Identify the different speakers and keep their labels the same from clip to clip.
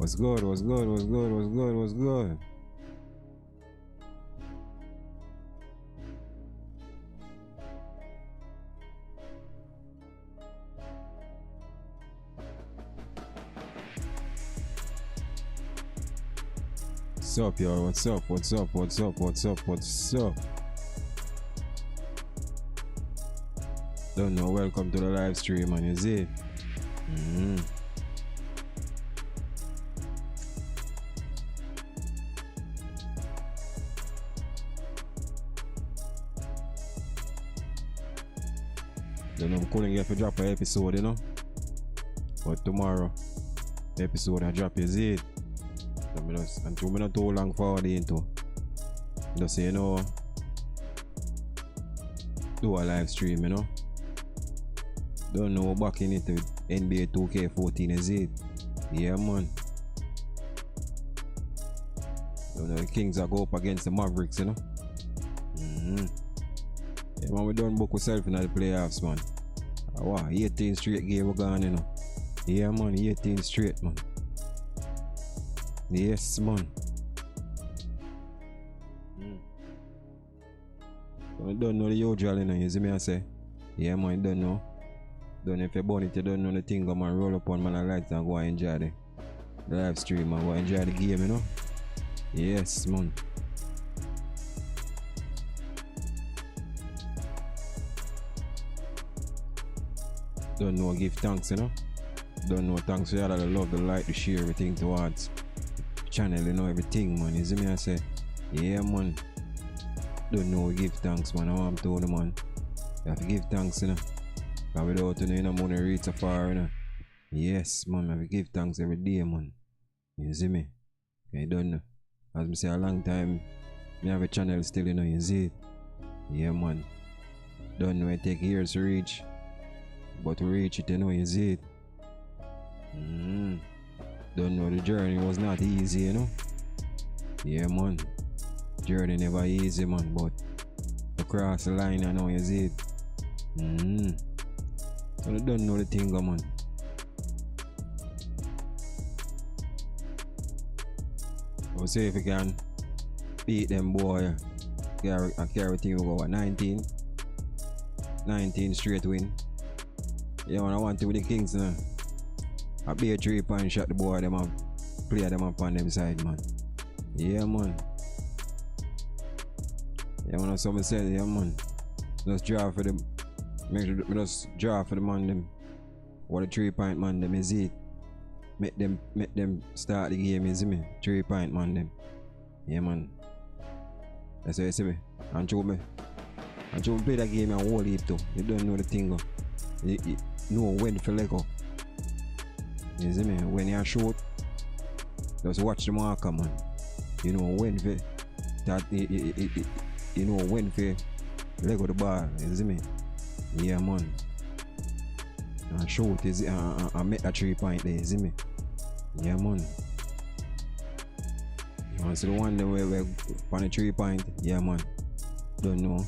Speaker 1: What's good? What's good? What's good? What's good? What's good? What's up, y'all? What's up? What's up? What's up? What's up? What's up? Don't know. Welcome to the live stream, man. You see? Don't know. I couldn't get to drop an episode, you know. But tomorrow, episode I drop. You see it? Until I'm not too long forward into. Just say, you know, do a live stream, you know. Don't know back in it with NBA 2K14, is it? Yeah, man. Don't know the Kings are go up against the Mavericks, you know. Yeah, man, we done book ourselves in the playoffs, man. Wow, 18 straight game we gone, you know. Yeah, man, 18 straight, man. Yes, man. So I don't know the usual, you know, you see me I say? Yeah, man, you don't know. Don't know if you're born it, you don't know the thing, man. Roll up on man and lights and go and enjoy the live stream, man. Go and enjoy the game, you know? Yes, man. Don't know, give thanks, you know? Don't know, thanks for y'all, the love, the like, the share, everything towards channel, you know, everything, man. You see me I say? Yeah, man. Don't know, give thanks, man. I want to tell them, man. You have to give thanks, you know. Because without you know, money reach so far, you know. Yes, man. I have to give thanks every day, man. You see me? You don't know. As I say, a long time, I have a channel still, you know. You see it? Yeah, man. Don't know, it take years to reach. But to reach it, you know, you see it? Don't know, the journey was not easy, you know. Yeah, man. Journey never easy, man, but across the line, I know you see it. So I don't know the thing, man. I would say if you can beat them, boy, I carry thing over 19 straight win. Yeah, when I want to with the Kings now. I be a 3-point shot the boy, them and play them up on them side, man. Yeah, man. Yeah, when someone said, yeah, man. Just draw for them. Make sure just draw for the man them. What a 3-point man them is it. Make them start the game, you see me? 3-point man them. Yeah, man. That's what you see me. And show me play that game and hold it too. You don't know the thing. You know when to let go. You see me? When you shoot, just watch the marker, man. You know when to that you know when to let go the ball. You see me? Yeah, man. And shoot is and make a 3-point there. You see me? Yeah, man. You want to see the one that we're on a 3-point? Yeah, man. Don't know.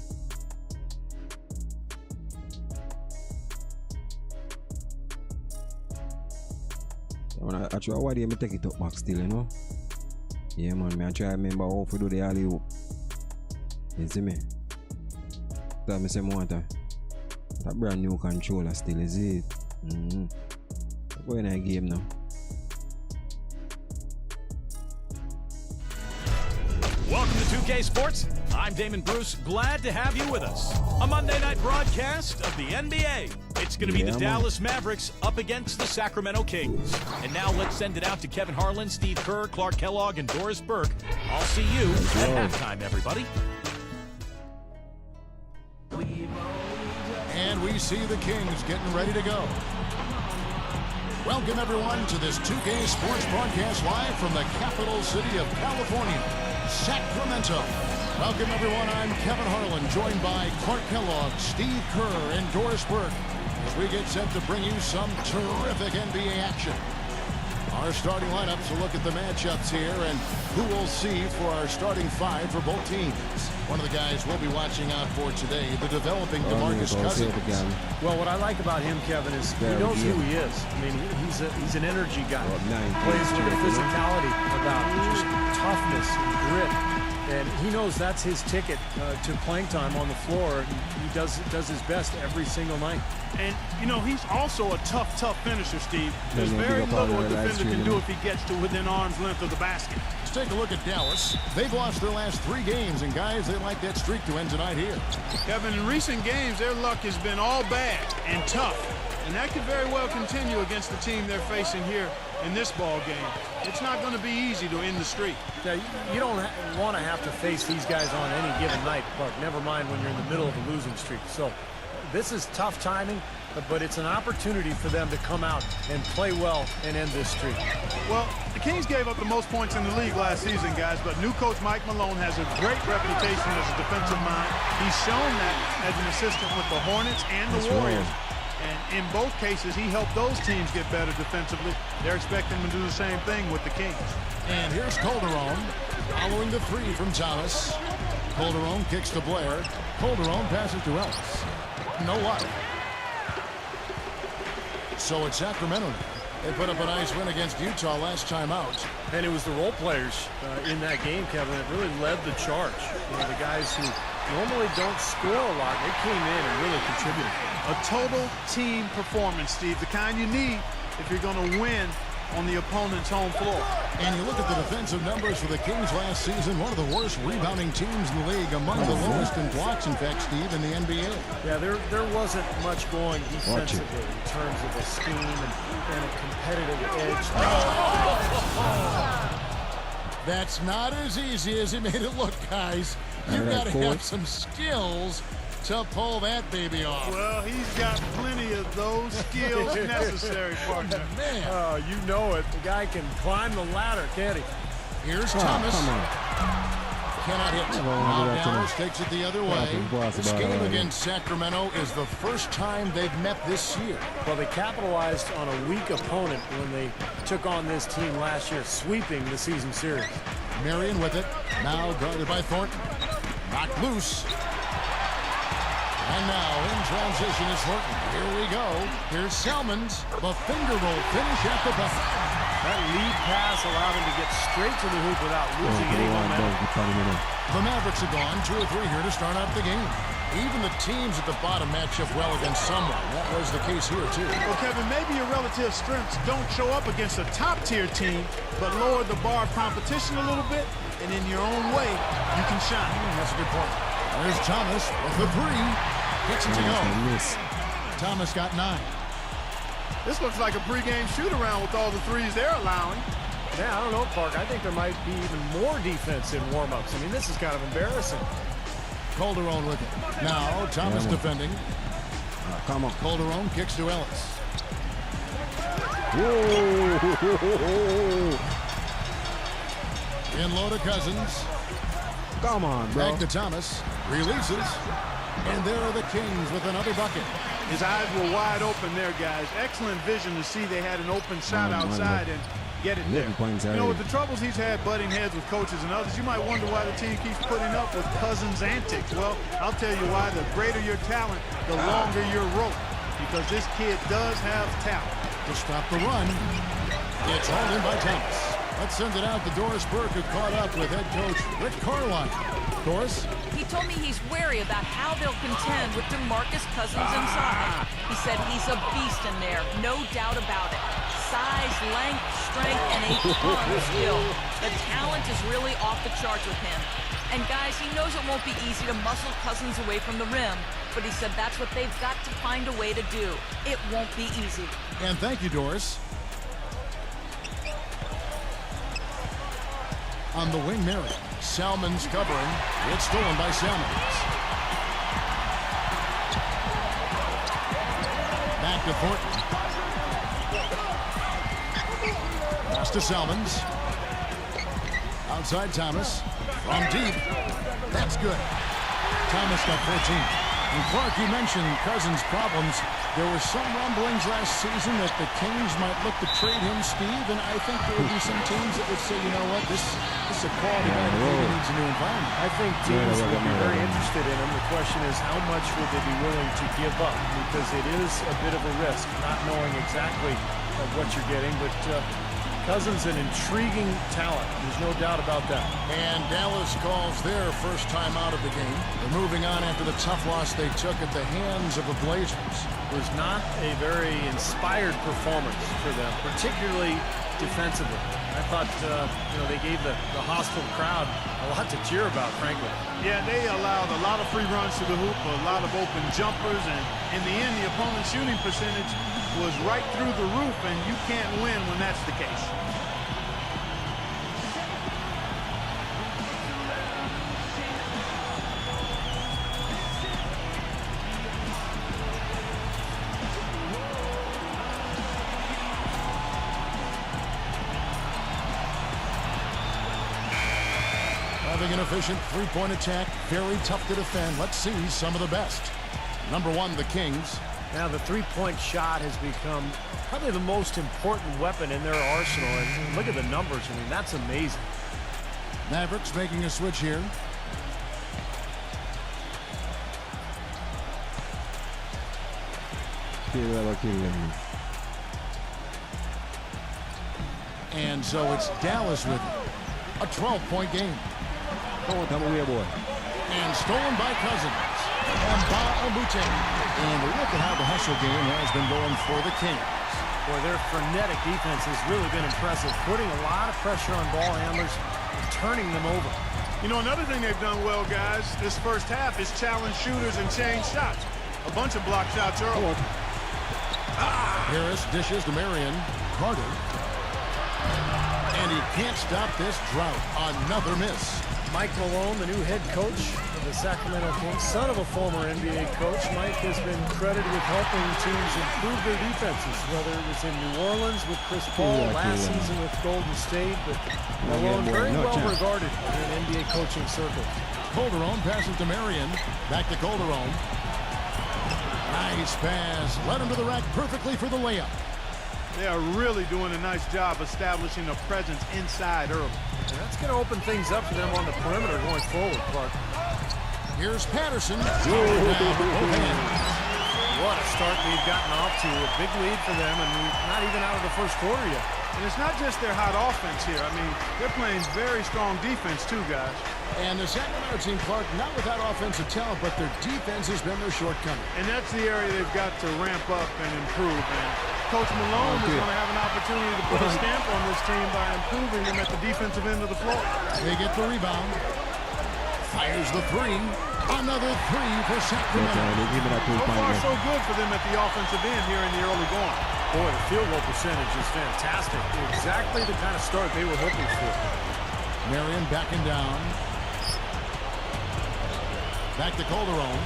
Speaker 1: Actually, why do you take it up back still, you know? Yeah, man, I try to remember how to do the alley-oop. You see me? Tell me some more that brand new controller still, is it? Go in a game now.
Speaker 2: Welcome to 2K Sports. I'm Damon Bruce. Glad to have you with us. A Monday night broadcast of the NBA. It's going to be the Dallas Mavericks up against the Sacramento Kings. And now let's send it out to Kevin Harlan, Steve Kerr, Clark Kellogg, and Doris Burke. I'll see you at halftime, everybody.
Speaker 3: And we see the Kings getting ready to go. Welcome, everyone, to this 2K Sports broadcast live from the capital city of California, Sacramento. Welcome, everyone. I'm Kevin Harlan, joined by Clark Kellogg, Steve Kerr, and Doris Burke, as we get set to bring you some terrific NBA action. Our starting lineups, a look at the matchups here and who we'll see for our starting 5 for both teams. One of the guys we'll be watching out for today, the developing DeMarcus Cousins.
Speaker 4: Well, what I like about him, Kevin, is he knows who he is. I mean, he's an energy guy. Plays with a physicality about just toughness and grit. And he knows that's his ticket to playing time on the floor. He does his best every single night.
Speaker 5: And, you know, he's also a tough finisher, Steve. There's very little a defender can do if he gets to within arm's length of the basket.
Speaker 3: Let's take a look at Dallas. They've lost their last 3 games, and guys, they like that streak to end tonight here.
Speaker 5: Kevin, in recent games, their luck has been all bad and tough. And that could very well continue against the team they're facing here in this ball game. It's not going to be easy to end the streak.
Speaker 4: Yeah, you don't want to have to face these guys on any given night, Clark. Never mind when you're in the middle of a losing streak. So this is tough timing, but it's an opportunity for them to come out and play well and end this streak.
Speaker 5: Well, the Kings gave up the most points in the league last season, guys, but new coach Mike Malone has a great reputation as a defensive mind. He's shown that as an assistant with the Hornets and the Warriors. And in both cases, he helped those teams get better defensively. They're expecting him to do the same thing with the Kings.
Speaker 3: And here's Calderon following the 3 from Thomas. Calderon kicks to Blair. Calderon passes to Ellis. No luck. So it's Sacramento. They put up a nice win against Utah last time out.
Speaker 4: And it was the role players in that game, Kevin, that really led the charge. You know, the guys who normally don't score a lot, they came in and really contributed.
Speaker 5: A total team performance, Steve, the kind you need if you're going to win on the opponent's home floor.
Speaker 3: And you look at the defensive numbers for the Kings last season, one of the worst rebounding teams in the league, among the lowest in blocks, in fact, Steve, in the NBA.
Speaker 4: Yeah, there wasn't much going defensively in terms of a scheme and a competitive edge.
Speaker 3: That's not as easy as he made it look, guys. You've got to have some skills to pull that baby off.
Speaker 5: Well, he's got plenty of those skills necessary, partner.
Speaker 3: Man.
Speaker 4: Oh, you know it. The guy can climb the ladder, can't he?
Speaker 3: Here's Thomas. Cannot hit. Now Dallas takes it the other way. This game against Sacramento is the first time they've met this year.
Speaker 4: Well, they capitalized on a weak opponent when they took on this team last year, sweeping the season series.
Speaker 3: Marion with it. Now guarded by Thornton. Knocked loose. And now in transition is Thornton. Here we go. Here's Salmons. The finger roll finish at the bucket.
Speaker 4: That lead pass allowed him to get straight to the hoop without losing any momentum.
Speaker 3: The Mavericks are gone 2 or 3 here to start out the game. Even the teams at the bottom match up well against someone. That was the case here, too.
Speaker 5: Well, Kevin, maybe your relative strengths don't show up against a top-tier team, but lower the bar of competition a little bit, and in your own way, you can shine.
Speaker 3: That's a good point. There's Thomas with the 3. Gets it to go. Thomas got 9.
Speaker 5: This looks like a pregame shoot-around with all the threes they're allowing.
Speaker 4: Yeah, I don't know, Clark. I think there might be even more defense in warm-ups. I mean, this is kind of embarrassing.
Speaker 3: Calderon with it. Now, Thomas defending.
Speaker 1: Come on.
Speaker 3: Calderon kicks to Ellis. In low to Cousins.
Speaker 1: Come on, bro.
Speaker 3: Back to Thomas. Releases. And there are the Kings with another bucket.
Speaker 5: His eyes were wide open there, guys. Excellent vision to see they had an open shot outside and get it there. You know, with the troubles he's had butting heads with coaches and others, you might wonder why the team keeps putting up with Cousins' antics. Well, I'll tell you why. The greater your talent, the longer your rope. Because this kid does have talent.
Speaker 3: To stop the run. It's hauled in by Thomas. Let's send it out to Doris Burke, who caught up with head coach Rick Carlisle. Doris?
Speaker 6: He told me he's wary about how they'll contend with DeMarcus Cousins inside. He said he's a beast in there, no doubt about it. Size, length, strength, and a ton of skill. The talent is really off the charts with him. And guys, he knows it won't be easy to muscle Cousins away from the rim, but he said that's what they've got to find a way to do. It won't be easy.
Speaker 3: And thank you, Doris. On the wing, Mary. Salmons covering. It's stolen by Salmons. Back to Thornton. Pass to Salmons. Outside Thomas. From deep. That's good. Thomas got 14. And Clark, you mentioned Cousins' problems There were some rumblings last season that the Kings might look to trade him, Steve, and I think there would be some teams that would say, you know what, this is a quality guy that maybe needs a new environment.
Speaker 4: I think teams would be very interested in him. The question is, how much would they be willing to give up? Because it is a bit of a risk, not knowing exactly what you're getting, but Cousins, an intriguing talent. There's no doubt about that.
Speaker 3: And Dallas calls their first time out of the game. They're moving on after the tough loss they took at the hands of the Blazers.
Speaker 4: It was not a very inspired performance for them, particularly defensively. I thought, they gave the hostile crowd a lot to cheer about, frankly.
Speaker 5: Yeah, they allowed a lot of free runs to the hoop, a lot of open jumpers, and in the end, the opponent's shooting percentage was right through the roof, and you can't win when that's the case.
Speaker 3: Having an efficient three-point attack, very tough to defend. Let's see some of the best. Number one, the Kings.
Speaker 4: Now the three-point shot has become probably the most important weapon in their arsenal. And look at the numbers. I mean, that's amazing.
Speaker 3: Mavericks making a switch here. And so it's Dallas with a 12-point game. And stolen by Cousins. And look at how the hustle game has been going for the Kings.
Speaker 4: Boy, their frenetic defense has really been impressive, putting a lot of pressure on ball handlers and turning them over.
Speaker 5: You know, another thing they've done well, guys, this first half is challenge shooters and change shots. A bunch of block shots early.
Speaker 3: Harris dishes to Marion. Carter. And he can't stop this drought. Another miss.
Speaker 4: Mike Malone, the new head coach of the Sacramento Kings, son of a former NBA coach. Mike has been credited with helping teams improve their defenses, whether it was in New Orleans with Chris Paul, last season with Golden State, but Malone very well regarded in NBA coaching circles.
Speaker 3: Calderon passes to Marion. Back to Calderon. Nice pass. Led him to the rack perfectly for the layup.
Speaker 5: They are really doing a nice job establishing a presence inside early.
Speaker 4: And that's going to open things up for them on the perimeter going forward, Clark.
Speaker 3: Here's Patterson.
Speaker 4: What a start they've gotten off to. A big lead for them, and not even out of the first quarter yet.
Speaker 5: And it's not just their hot offense here. I mean, they're playing very strong defense too, guys.
Speaker 3: And the Sacramento team, Clark, not without offensive talent, but their defense has been their shortcoming.
Speaker 5: And that's the area they've got to ramp up and improve. And Coach Malone is going to have an opportunity to put a stamp on this team by improving them at the defensive end of the floor.
Speaker 3: They get the rebound. Fires the three. Another three for Sacramento.
Speaker 5: So far, so good for them at the offensive end here in the early going.
Speaker 4: Boy, the field goal percentage is fantastic. Exactly the kind of start they were hoping for.
Speaker 3: Marion backing down. Back to Calderon.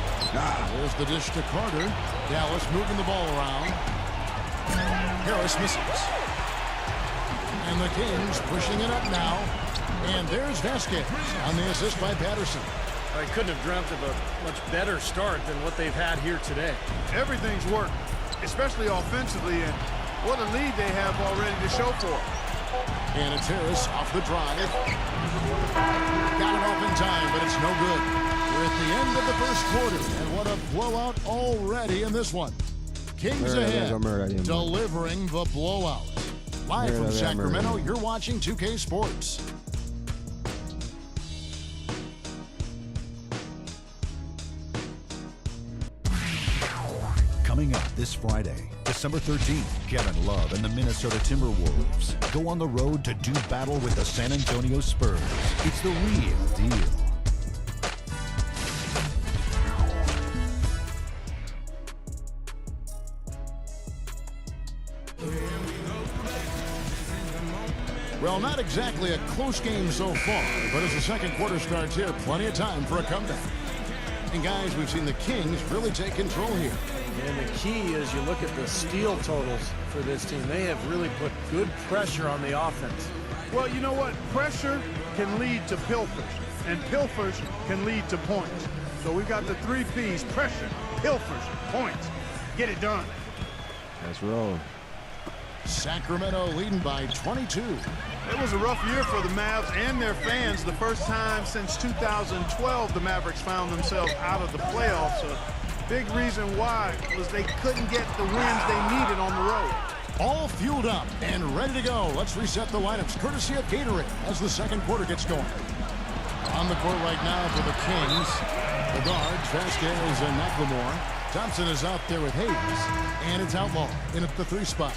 Speaker 3: There's the dish to Carter. Dallas moving the ball around. Harris misses. And the Kings pushing it up now. And there's Vasquez on the assist by Patterson.
Speaker 4: I couldn't have dreamt of a much better start than what they've had here today.
Speaker 5: Everything's worked, especially offensively, and what a lead they have already to show for it.
Speaker 3: And it's Harris off the drive. Got it off in time, but it's no good. We're at the end of the first quarter, and what a blowout already in this one. Kings ahead, delivering the blowout. Live from Sacramento, you're watching 2K Sports.
Speaker 7: Coming up this Friday, December 13th, Kevin Love and the Minnesota Timberwolves go on the road to do battle with the San Antonio Spurs. It's the real deal.
Speaker 3: Well, not exactly a close game so far, but as the second quarter starts here, plenty of time for a comeback. And guys, we've seen the Kings really take control here.
Speaker 4: And the key is you look at the steal totals for this team. They have really put good pressure on the offense.
Speaker 5: Well, you know what? Pressure can lead to pilfers, and pilfers can lead to points. So we've got the three P's: pressure, pilfers, points. get it done.
Speaker 1: Let's roll.
Speaker 3: Sacramento leading by 22.
Speaker 5: It was a rough year for the Mavs and their fans. The first time since 2012 the Mavericks found themselves out of the playoffs. A big reason why was they couldn't get the wins they needed on the road.
Speaker 3: All fueled up and ready to go. Let's reset the lineups courtesy of Gatorade as the second quarter gets going. On the court right now for the Kings, the guards, Vasquez and McLemore. Thompson is out there with Hayes, and it's Outlaw in at the 3 spot.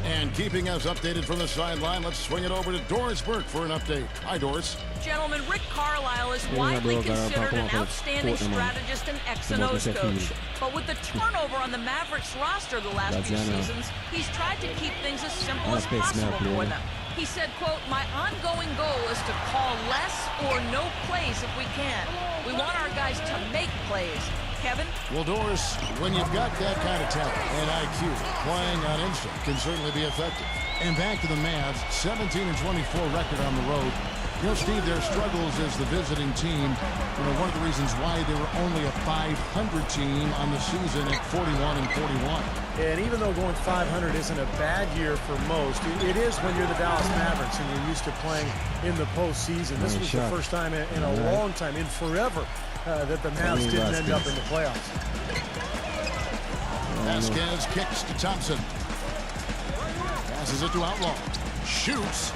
Speaker 3: And keeping us updated from the sideline, let's swing it over to Doris Burke for an update. Hi, Doris.
Speaker 6: Gentlemen, Rick Carlisle is widely considered an outstanding strategist and X and O's coach. But with the turnover on the Mavericks roster the last few seasons, he's tried to keep things as simple as possible for them. He said, quote, "My ongoing goal is to call less or no plays if we can. We want our guys to make plays." Kevin?
Speaker 3: Well, Doris, when you've got that kind of talent and IQ, playing on instinct can certainly be effective. And back to the Mavs, 17-24 record on the road. You know, Steve, their struggles as the visiting team, one of the reasons why they were only a 500 team on the season at 41-41.
Speaker 4: And even though going 500 isn't a bad year for most, it is when you're the Dallas Mavericks and you're used to playing in the postseason. This was the first time in a long time, in forever, that the Mavs didn't end up in the playoffs.
Speaker 3: Vasquez kicks to Thompson. Passes it to Outlaw. Shoots.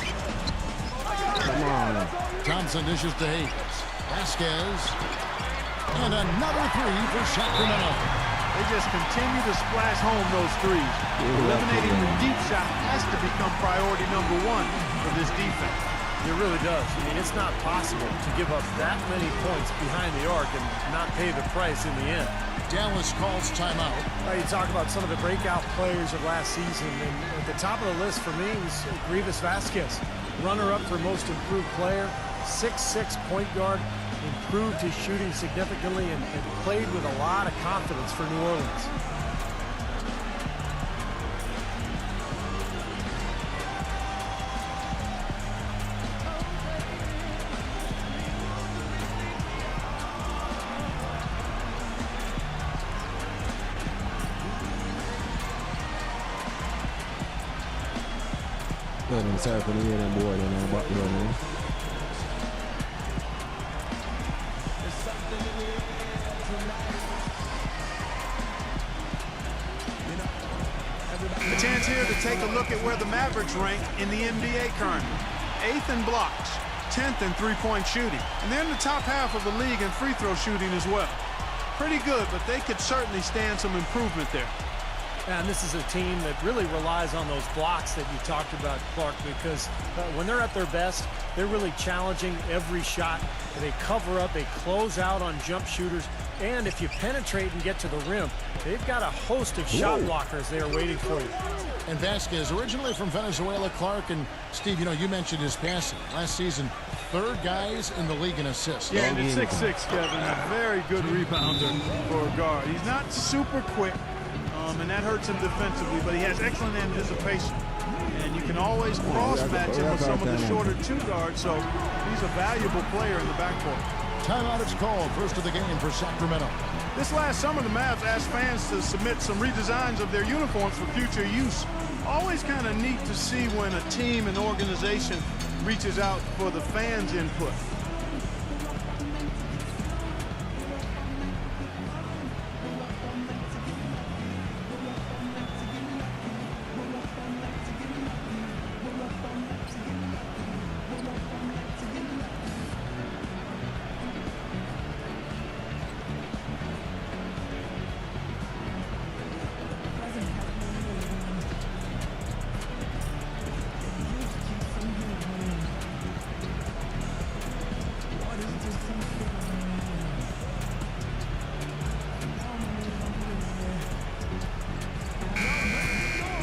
Speaker 1: Come on.
Speaker 3: Thompson dishes to Hayes. Vasquez. And another 3 for Sacramento.
Speaker 5: They just continue to splash home those threes. Eliminating the deep shot has to become priority number 1 for this defense.
Speaker 4: It really does. I mean, it's not possible to give up that many points behind the arc and not pay the price in the end.
Speaker 3: Dallas calls timeout.
Speaker 4: You talk about some of the breakout players of last season, and at the top of the list for me was Grievous Vasquez. Runner-up for most improved player, 6'6" point guard, improved his shooting significantly and played with a lot of confidence for New Orleans.
Speaker 1: Sorry for the hear them board in our background.
Speaker 5: A chance here to take a look at where the Mavericks rank in the NBA currently. 8th in blocks, 10th in three-point shooting, and they're in the top half of the league in free throw shooting as well. Pretty good, but they could certainly stand some improvement there.
Speaker 4: And this is a team that really relies on those blocks that you talked about, Clark, because when they're at their best, they're really challenging every shot. They cover up, they close out on jump shooters, and if you penetrate and get to the rim, they've got a host of shot blockers there waiting for you.
Speaker 3: And Vasquez, originally from Venezuela, Clark, and Steve, you mentioned his passing. Last season, 3rd guys in the league in assists.
Speaker 5: Yeah, and at 6'6", Kevin, a very good rebounder for a guard. He's not super quick. And that hurts him defensively, but he has excellent anticipation. And you can always cross-match him with some of the shorter 2 guards, so he's a valuable player in the backcourt.
Speaker 3: Timeout is called, first of the game for Sacramento.
Speaker 5: This last summer, the Mavs asked fans to submit some redesigns of their uniforms for future use. Always kind of neat to see when a team and organization reaches out for the fans' input.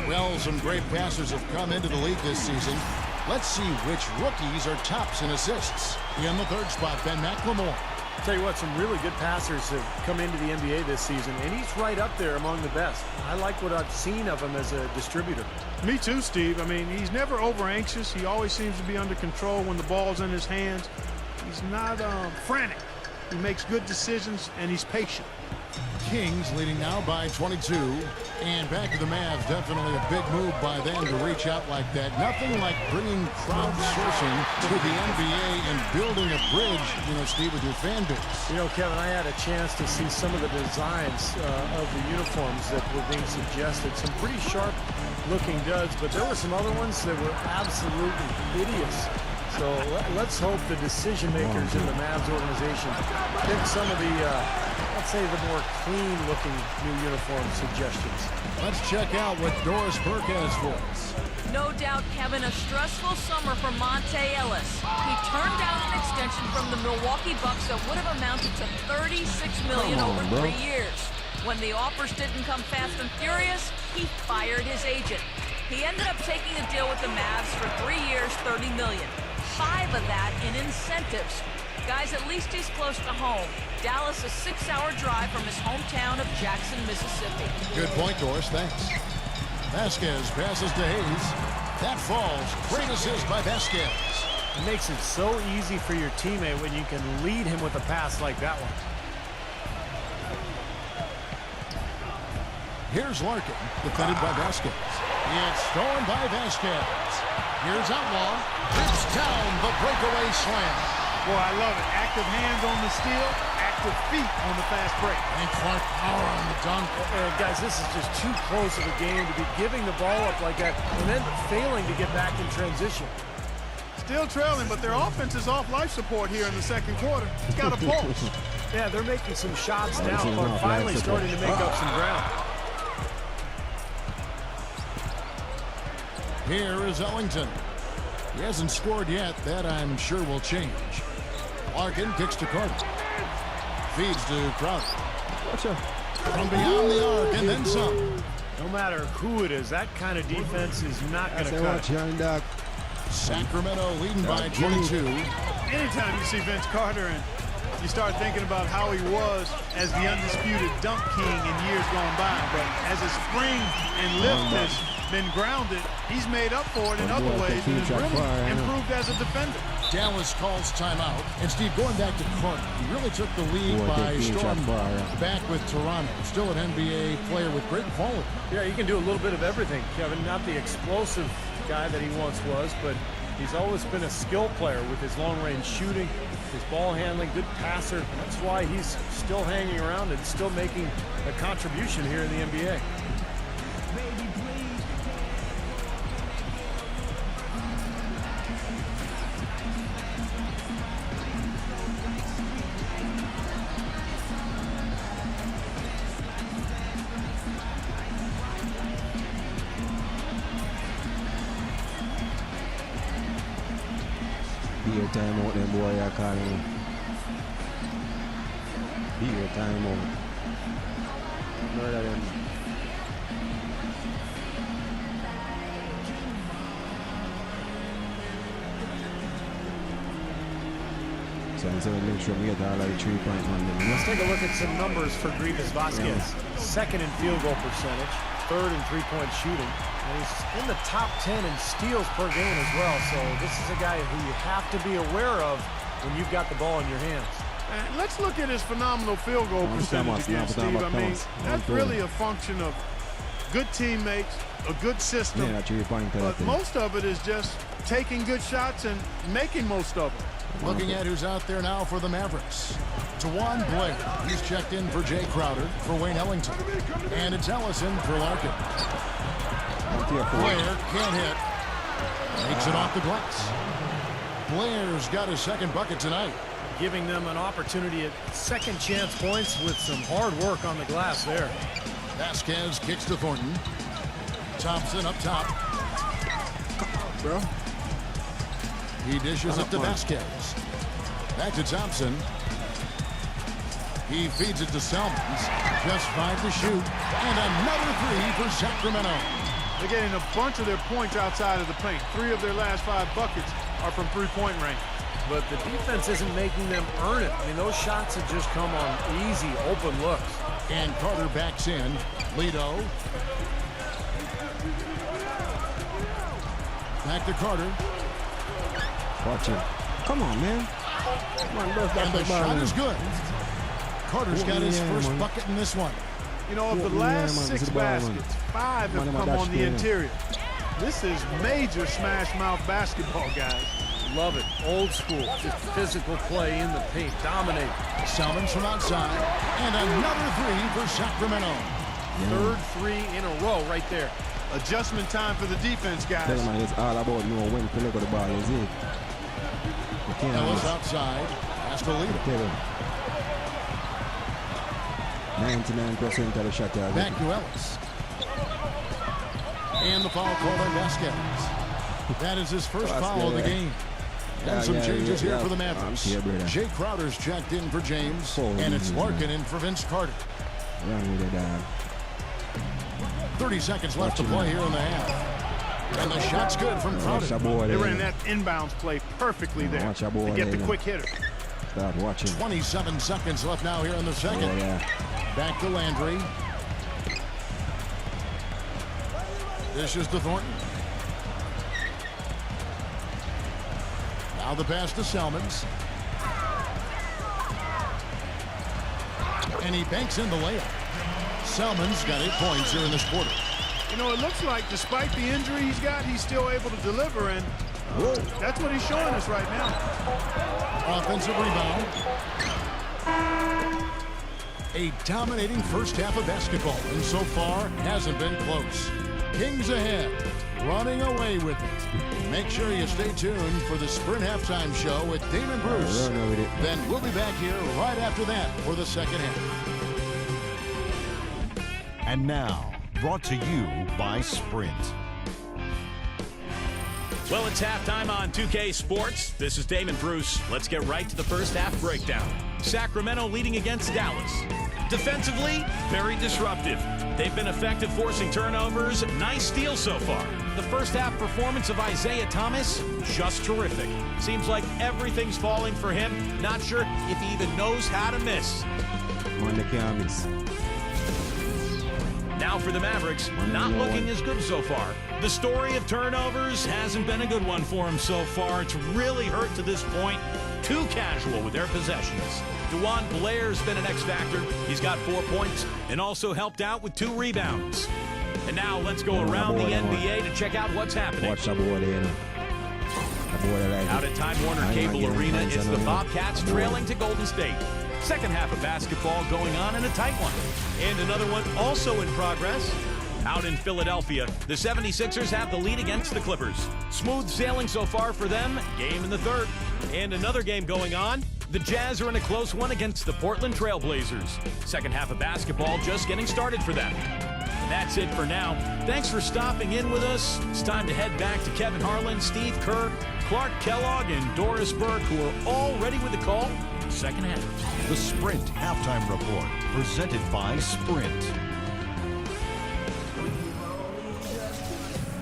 Speaker 3: Well, some great passers have come into the league this season. Let's see which rookies are tops in assists. In the 3rd spot, Ben McLemore.
Speaker 4: Tell you what, some really good passers have come into the NBA this season, and he's right up there among the best. I like what I've seen of him as a distributor.
Speaker 5: Me too, Steve. I mean, he's never over-anxious. He always seems to be under control when the ball's in his hands. He's not frantic. He makes good decisions, and he's patient.
Speaker 3: Kings leading now by 22. And back to the Mavs, definitely a big move by them to reach out like that. Nothing like bringing crowdsourcing to the NBA and building a bridge, Steve, with your fan base.
Speaker 4: Kevin, I had a chance to see some of the designs of the uniforms that were being suggested. Some pretty sharp-looking duds, but there were some other ones that were absolutely hideous. So let's hope the decision makers in the Mavs organization pick some of the, let's say, the more clean-looking new uniform suggestions.
Speaker 3: Let's check out what Doris Burke has for us.
Speaker 6: No doubt, Kevin, a stressful summer for Monte Ellis. He turned down an extension from the Milwaukee Bucks that would have amounted to $36 million over 3 years. When the offers didn't come fast and furious, he fired his agent. He ended up taking a deal with the Mavs for 3 years, $30 million. 5 of that in incentives. Guys, at least he's close to home. Dallas, a 6-hour drive from his hometown of Jackson, Mississippi.
Speaker 3: Good point, Doris. Thanks. Vasquez passes to Hayes. That falls. Great assist by Vasquez.
Speaker 4: It makes it so easy for your teammate when you can lead him with a pass like that one.
Speaker 3: Here's Larkin, defended by Vasquez. It's stolen by Vasquez. Here's Outlaw. Rips down the breakaway slam.
Speaker 5: Boy, I love it. Active hands on the steal, active feet on the fast break.
Speaker 3: And Clark power on the dunk.
Speaker 4: Guys, this is just too close of a game to be giving the ball up like that and then failing to get back in transition.
Speaker 5: Still trailing, but their offense is off life support here in the second quarter. It's got a pulse.
Speaker 4: Yeah, they're making some shots now, but finally starting to make up some ground.
Speaker 3: Here is Ellington. He hasn't scored yet. That, I'm sure, will change. Larkin kicks to Carter. Feeds to Crowder. From beyond the arc and then some.
Speaker 4: No matter who it is, that kind of defense is not going to cut it.
Speaker 3: Sacramento leading by 22.
Speaker 5: Anytime you see Vince Carter and you start thinking about how he was as the undisputed dunk king in years gone by, but as his spring and lift has been grounded, he's made up for it in other ways and has really improved as a defender.
Speaker 3: Dallas calls timeout. And Steve, going back to Clark, he really took the lead by storm back with Toronto. Still an NBA player with great quality.
Speaker 4: Yeah, he can do a little bit of everything, Kevin. Not the explosive guy that he once was, but he's always been a skill player with his long-range shooting, his ball handling, good passer. That's why he's still hanging around and still making a contribution here in the NBA.
Speaker 1: Beer time out, them boy, I call him. Beer time out. Murder them. So instead of make sure we get all like 3-point man.
Speaker 4: Let's take a look at some numbers for Grievous Vasquez. Second in field goal percentage, third in three-point shooting. And he's in the top 10 in steals per game as well. So this is a guy who you have to be aware of when you've got the ball in your hands.
Speaker 5: And let's look at his phenomenal field goal percentage again, Steve. I mean, that's really a function of good teammates, a good system. But most of it is just taking good shots and making most of them.
Speaker 3: Looking at who's out there now for the Mavericks. Tawan Blair. He's checked in for Jay Crowder for Wayne Ellington. And it's Ellison for Larkin. Blair can't hit. Takes it off the glass. Blair's got his second bucket tonight.
Speaker 4: Giving them an opportunity at second chance points with some hard work on the glass there.
Speaker 3: Vasquez kicks to Thornton. Thompson up top.
Speaker 1: Bro.
Speaker 3: He dishes it to Vasquez. Back to Thompson. He feeds it to Selmans. Just 5 to shoot. And another 3 for Sacramento.
Speaker 5: They're getting a bunch of their points outside of the paint. 3 of their last 5 buckets are from three-point range.
Speaker 4: But the defense isn't making them earn it. I mean, those shots have just come on easy, open looks.
Speaker 3: And Carter backs in. Lido. Back to Carter.
Speaker 1: Watch it. Come on, man. Come on,
Speaker 3: and the shot is good. Carter's got his first bucket in this one.
Speaker 5: You know, of the last 6 baskets, 5 have come on the interior. This is major smash mouth basketball, guys.
Speaker 4: Love it. Old school. Just physical play in the paint. Dominate.
Speaker 3: Salmons from outside. And another 3 for Sacramento.
Speaker 4: Third 3 in a row right there.
Speaker 5: Adjustment time for the defense, guys.
Speaker 1: It's all about knowing when to look at the ball, is it?
Speaker 3: Ellis outside. Has to lead it.
Speaker 1: 99% of the shot.
Speaker 3: Back to Ellis. And the foul called on Vasquez. That is his first foul of the game. And some changes here for the Mavericks. Jay Crowder's checked in for James. And it's Larkin in for Vince Carter. 30 seconds left to play here in the half. And the shot's good from Crowder.
Speaker 5: They ran that inbounds play perfectly there to get the quick hitter.
Speaker 1: Start watching.
Speaker 3: 27 seconds left now here in the second. Back to Landry. This is to Thornton. Now the pass to Salmons. And he banks in the layup. Salmons got 8 points here in this quarter.
Speaker 5: You know, it looks like despite the injury he's got, he's still able to deliver, and that's what he's showing us right now.
Speaker 3: Offensive rebound. A dominating first half of basketball, and so far hasn't been close. Kings ahead, running away with it. Make sure you stay tuned for the Sprint Halftime Show with Damon Bruce. Then we'll be back here right after that for the second half.
Speaker 7: And now, brought to you by Sprint.
Speaker 2: Well, it's halftime on 2K Sports. This is Damon Bruce. Let's get right to the first half breakdown. Sacramento leading against Dallas. Defensively, very disruptive. They've been effective forcing turnovers. Nice steal so far. The first half performance of Isaiah Thomas, just terrific. Seems like everything's falling for him. Not sure if he even knows how to miss. Now for the Mavericks, not looking as good so far. The story of turnovers hasn't been a good one for him so far. It's really hurt to this point. Too casual with their possessions. DeJuan Blair's been an X factor. He's got 4 points and also helped out with 2 rebounds. And now let's go around the NBA to check out what's happening. Out at Time Warner Cable Arena, it's the Bobcats trailing to Golden State. Second half of basketball going on in a tight one. And another one also in progress. Out in Philadelphia, the 76ers have the lead against the Clippers. Smooth sailing so far for them. Game in the third. And another game going on. The Jazz are in a close one against the Portland Trail Blazers. Second half of basketball just getting started for them. And that's it for now. Thanks for stopping in with us. It's time to head back to Kevin Harlan, Steve Kerr, Clark Kellogg, and Doris Burke, who are all ready with the call in the second half.
Speaker 7: The Sprint Halftime Report, presented by Sprint.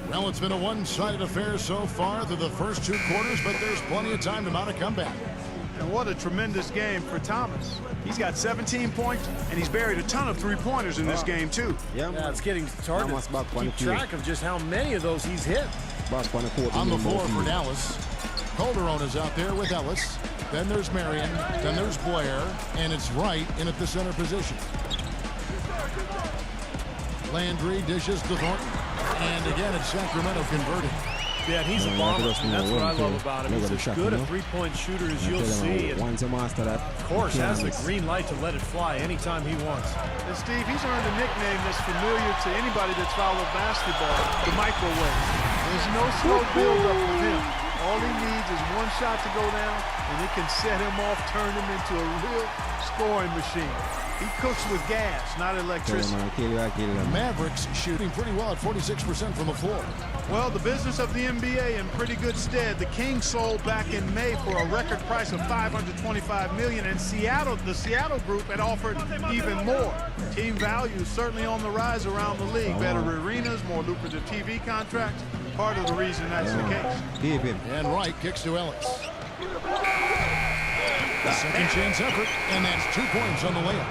Speaker 3: Well, it's been a one-sided affair so far through the first 2 quarters, but there's plenty of time to mount a comeback.
Speaker 5: And what a tremendous game for Thomas. He's got 17 points, and he's buried a ton of 3-pointers in this game, too.
Speaker 4: Yeah, it's getting hard to keep track of just how many of those he's hit.
Speaker 3: On the floor for Dallas, Calderon is out there with Ellis. Then there's Marion. Then there's Blair. And it's Wright in at the center position. Landry dishes to Thornton. And again, it's Sacramento converting.
Speaker 4: Yeah, he's a bomber. That's what I love about him. He's as good a 3-point shooter as you'll see. And of course, has the green light to let it fly anytime he wants.
Speaker 5: And Steve, he's earned a nickname that's familiar to anybody that's followed basketball, the microwave. There's no slow build-up with him. All he needs is one shot to go down, and it can set him off, turn him into a real scoring machine. He cooks with gas, not electricity.
Speaker 3: The Mavericks shooting pretty well at 46% from the floor.
Speaker 5: Well, the business of the NBA in pretty good stead. The Kings sold back in May for a record price of $525 million, and the Seattle group had offered even more. Team value is certainly on the rise around the league. Better arenas, more lucrative TV contracts. Part of the reason that's the case.
Speaker 3: And Wright kicks to Ellis. The second chance effort, and that's 2 points on the layup.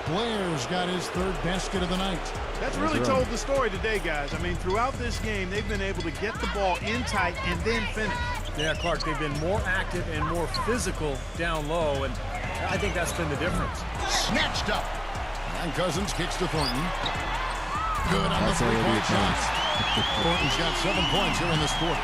Speaker 3: Blair's got his 3rd basket of the night.
Speaker 5: That's really told the story today, guys. I mean, throughout this game, they've been able to get the ball in tight and then finish.
Speaker 4: Yeah, Clark, they've been more active and more physical down low, and I think that's been the difference.
Speaker 3: Snatched up. And Cousins kicks to Thornton. Good on the three-point shots. Thornton's got 7 points here in this quarter.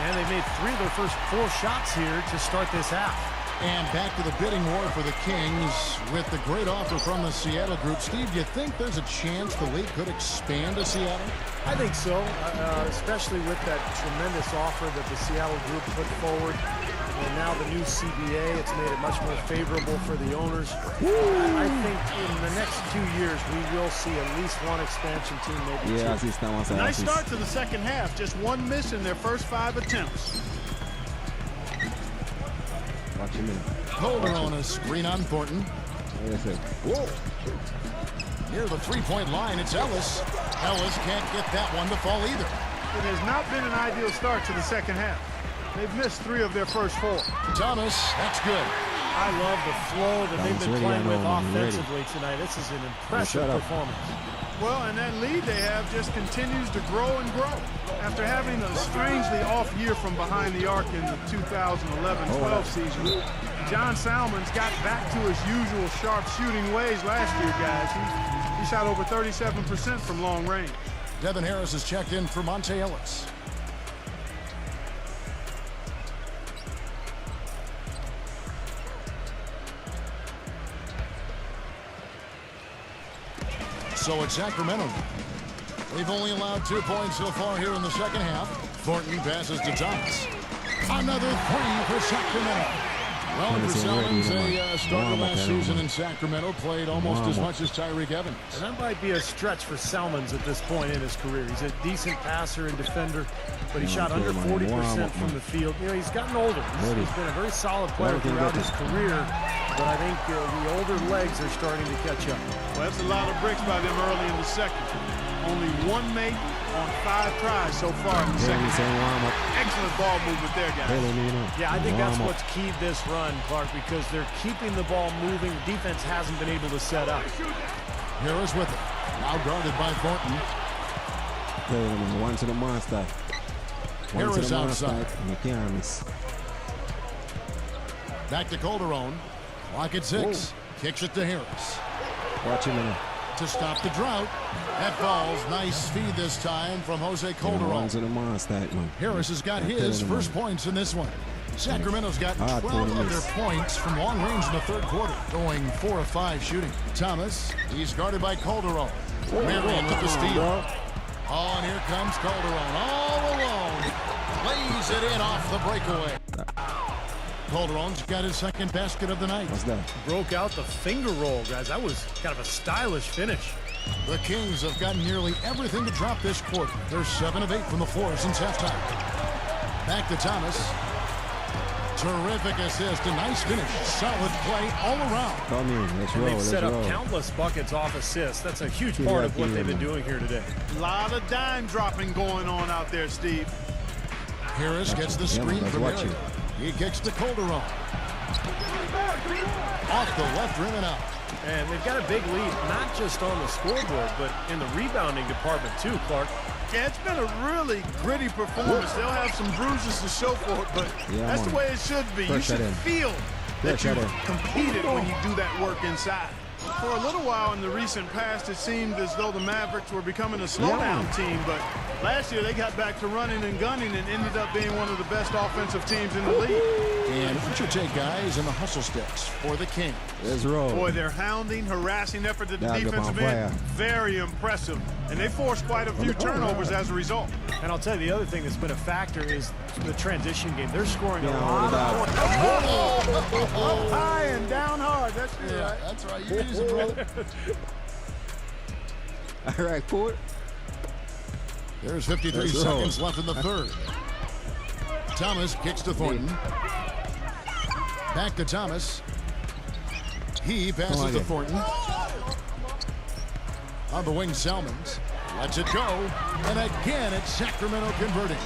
Speaker 4: And they made 3 of their first 4 shots here to start this half.
Speaker 3: And back to the bidding war for the Kings with the great offer from the Seattle group. Steve, do you think there's a chance the league could expand to Seattle?
Speaker 4: I think so, especially with that tremendous offer that the Seattle group put forward. And now the new CBA, it's made it much more favorable for the owners. I think in the next 2 years, we will see at least one expansion team, maybe two.
Speaker 5: Nice start to the second half. Just 1 miss in their first 5 attempts.
Speaker 1: Watch a minute.
Speaker 3: Holder on a screen on Thornton. Whoa. Near the three-point line, it's Ellis. Ellis can't get that one to fall either.
Speaker 5: It has not been an ideal start to the second half. They've missed 3 of their first 4.
Speaker 3: Thomas, that's good.
Speaker 4: I love the flow that they've been playing with offensively tonight. This is an impressive performance.
Speaker 5: Well, and that lead they have just continues to grow and grow. After having a strangely off year from behind the arc in the 2011-12 season, John Salmon's got back to his usual sharp shooting ways last year, guys. He shot over 37% from long range.
Speaker 3: Devin Harris has checked in for Monte Ellis. So it's Sacramento. They've only allowed 2 points so far here in the second half. Thornton passes to Thomas. Another 3 for Sacramento. Well, for Salmons, a starter last season in Sacramento, played almost as much as Tyreek Evans.
Speaker 4: And that might be a stretch for Salmons at this point in his career. He's a decent passer and defender, but he shot under 40% from the field. You know, he's gotten older. He's been a very solid player throughout his career, but I think the older legs are starting to catch up.
Speaker 5: Well, that's a lot of bricks by them early in the second. Only 1 make on 5 tries so far in the second. Excellent ball movement there, guys.
Speaker 4: Yeah, I think that's what's keyed this run, Clark, because they're keeping the ball moving. The defense hasn't been able to set up.
Speaker 3: Harris with it. Now guarded by Thornton.
Speaker 1: One to the monster.
Speaker 3: Harris outside.
Speaker 1: You can't miss.
Speaker 3: Back to Calderon. Clock at 6. Kicks it to Harris.
Speaker 1: Watch him in.
Speaker 3: To stop the drought. That falls. Nice feed this time from Jose Calderon. Harris has got his first points in this one. Sacramento's got 12 of their points from long range in the third quarter, going 4 of 5 shooting. Thomas, he's guarded by Calderon. Marion with the steal. Oh, and here comes Calderon all alone. Lays it in off the breakaway. Calderon's got his second basket of the night.
Speaker 1: What's that?
Speaker 4: Broke out the finger roll, guys. That was kind of a stylish finish.
Speaker 3: The Kings have gotten nearly everything to drop this quarter. They're 7 of 8 from the floor since halftime. Back to Thomas. Terrific assist, a nice finish. Solid play all around.
Speaker 1: Come in, let's roll.
Speaker 4: They've set up countless buckets off assists. That's a huge part of what they've been doing here today.
Speaker 5: A lot of dime dropping going on out there, Steve.
Speaker 3: Harris gets the screen from Marion. He kicks to Calderon. Off the left rim and out.
Speaker 4: And they've got a big lead, not just on the scoreboard, but in the rebounding department too, Clark.
Speaker 5: Yeah, it's been a really gritty performance. They'll have some bruises to show for it, but that's the way it should be. You should feel that you competed when you do that work inside. For a little while in the recent past, it seemed as though the Mavericks were becoming a slowdown team, but last year they got back to running and gunning and ended up being one of the best offensive teams in the league.
Speaker 3: And what's your take, guys, in the hustle sticks for the Kings?
Speaker 1: Let's roll.
Speaker 5: Boy, their hounding, harassing effort at the defensive end, very impressive. And they forced quite a few turnovers as a result.
Speaker 4: And I'll tell you, the other thing that's been a factor is the transition game. They're scoring a lot of points.
Speaker 5: Up high and down hard. That's right.
Speaker 3: That's right. You use it, brother.
Speaker 1: All right, Port.
Speaker 3: There's 53 seconds left in the third. Thomas kicks to Thornton. Back to Thomas. He passes to Thornton. On the wing, Salmons lets it go. And again, it's Sacramento converting.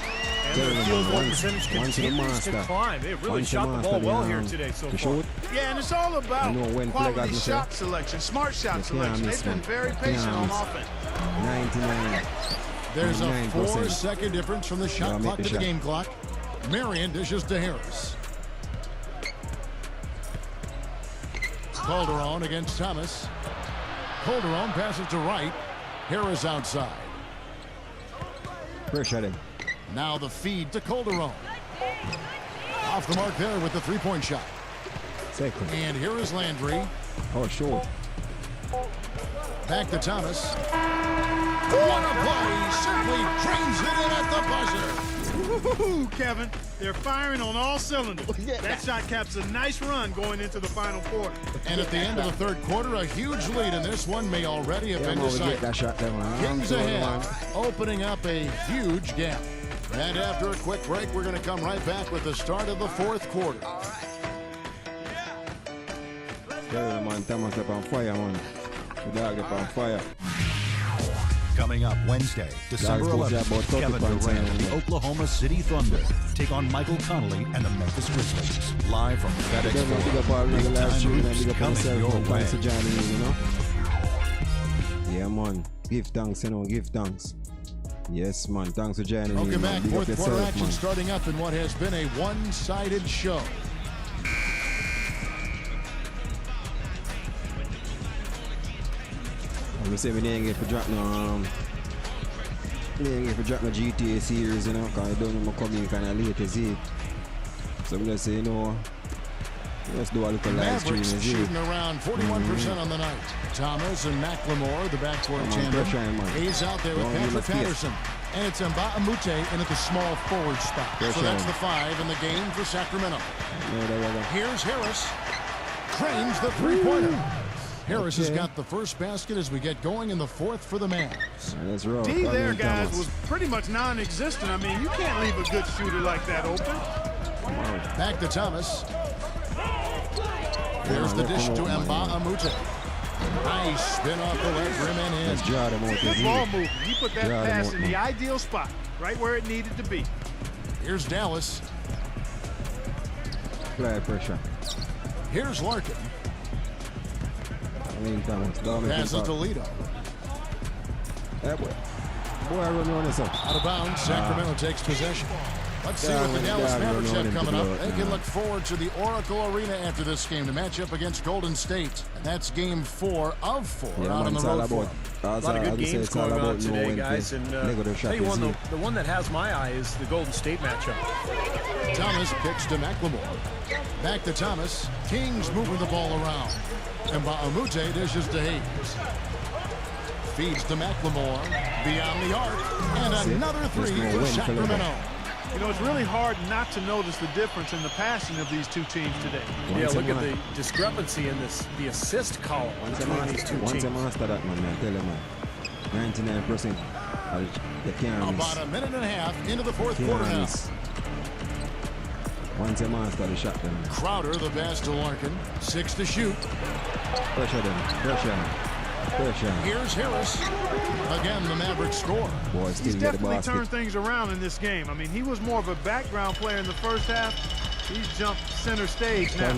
Speaker 4: And their field goal percentage continues to climb. They've really shot the ball well here today so far.
Speaker 5: Yeah, and it's all about quality shot selection, smart shot selection. They've been very patient on offense.
Speaker 1: 99.
Speaker 3: There's a 4-second difference from the shot clock to the game clock. Marion dishes to Harris. Calderon against Thomas. Calderon passes to right. Harris outside.
Speaker 1: Pressure them.
Speaker 3: Now the feed to Calderon. Off the mark there with the three-point shot.
Speaker 1: Second.
Speaker 3: And here is Landry.
Speaker 1: Oh, sure.
Speaker 3: Back to Thomas. What a play! Simply trains it in at the buzzer.
Speaker 5: Woo-hoo, Kevin. They're firing on all cylinders. That shot caps a nice run going into the final quarter.
Speaker 3: And at the end of the third quarter, a huge lead in this one may already have been decided.
Speaker 1: That shot there, man.
Speaker 3: Kings ahead, opening up a huge gap. And after a quick break, we're going to come right back with the start of the fourth quarter.
Speaker 1: Yeah, man, Thomas up on fire, man. The dog up on fire.
Speaker 7: Coming up Wednesday, December 11th, Kevin Durant and the Oklahoma City Thunder take on Michael Connolly and the Memphis Grizzlies. Live from FedEx Forum. Big time moves coming your way.
Speaker 1: Thanks for joining me, you know. Yeah, man. Give thanks, you know. Give thanks. Yes, man. Thanks for joining me.
Speaker 3: Welcome back. Fourth quarter
Speaker 1: yourself,
Speaker 3: action
Speaker 1: man.
Speaker 3: starting up in what has been a one-sided show.
Speaker 1: We say we didn't get for drop no GTA series, you know, because I don't know come in kind of late to see it. So we just say, you know, let's do a little live stream.
Speaker 3: Mavericks shooting around 41% on the night. Thomas and McLemore, the backcourt tandem. Hayes out there with Patrick Patterson. And it's Amd in at the small forward spot. So that's the 5 in the game for Sacramento. Here's Harris. Trains the three-pointer. Harris has got the first basket as we get going in the fourth for the Mavs.
Speaker 1: That's right.
Speaker 5: D there, guys, was pretty much non-existent. I mean, you can't leave a good shooter like that open.
Speaker 3: Back to Thomas. There's the dish to Amd. Nice spin off the left rim and in.
Speaker 5: Good ball movement. He put that pass in the ideal spot, right where it needed to be.
Speaker 3: Here's Dallas.
Speaker 1: Play pressure.
Speaker 3: Here's Larkin. Passes to Lido.
Speaker 1: That boy. Boy, I run on this up.
Speaker 3: Out of bounds, Sacramento takes possession. Let's see what the Dallas Mavericks have coming up. They can look forward to the Oracle Arena after this game to match up against Golden State. And that's game 4 of 4 out on the road floor.
Speaker 4: A lot of good games going on today, guys. And hey, the one that has my eye is the Golden State matchup.
Speaker 3: Thomas picks to McLemore. Back to Thomas. Kings moving the ball around. And Amd dishes to Hayes. Feeds to McLemore. Beyond the arc. And another three for Sacramento.
Speaker 5: You know, it's really hard not to notice the difference in the passing of these two teams today.
Speaker 4: Yeah, look at the discrepancy in the assist column between these two teams.
Speaker 1: Once I master that, man, tell you, man. 99% the carries.
Speaker 3: About a minute and a half into the fourth quarter now.
Speaker 1: Once I master the shot, then.
Speaker 3: Crowder, the pass to Larkin. 6 to shoot.
Speaker 1: Pressure them. Pressure. Pressure.
Speaker 3: Here's Harris. Again, the Mavericks score.
Speaker 1: Boy,
Speaker 5: he's definitely turned things around in this game. I mean, he was more of a background player in the first half. He's jumped center stage now.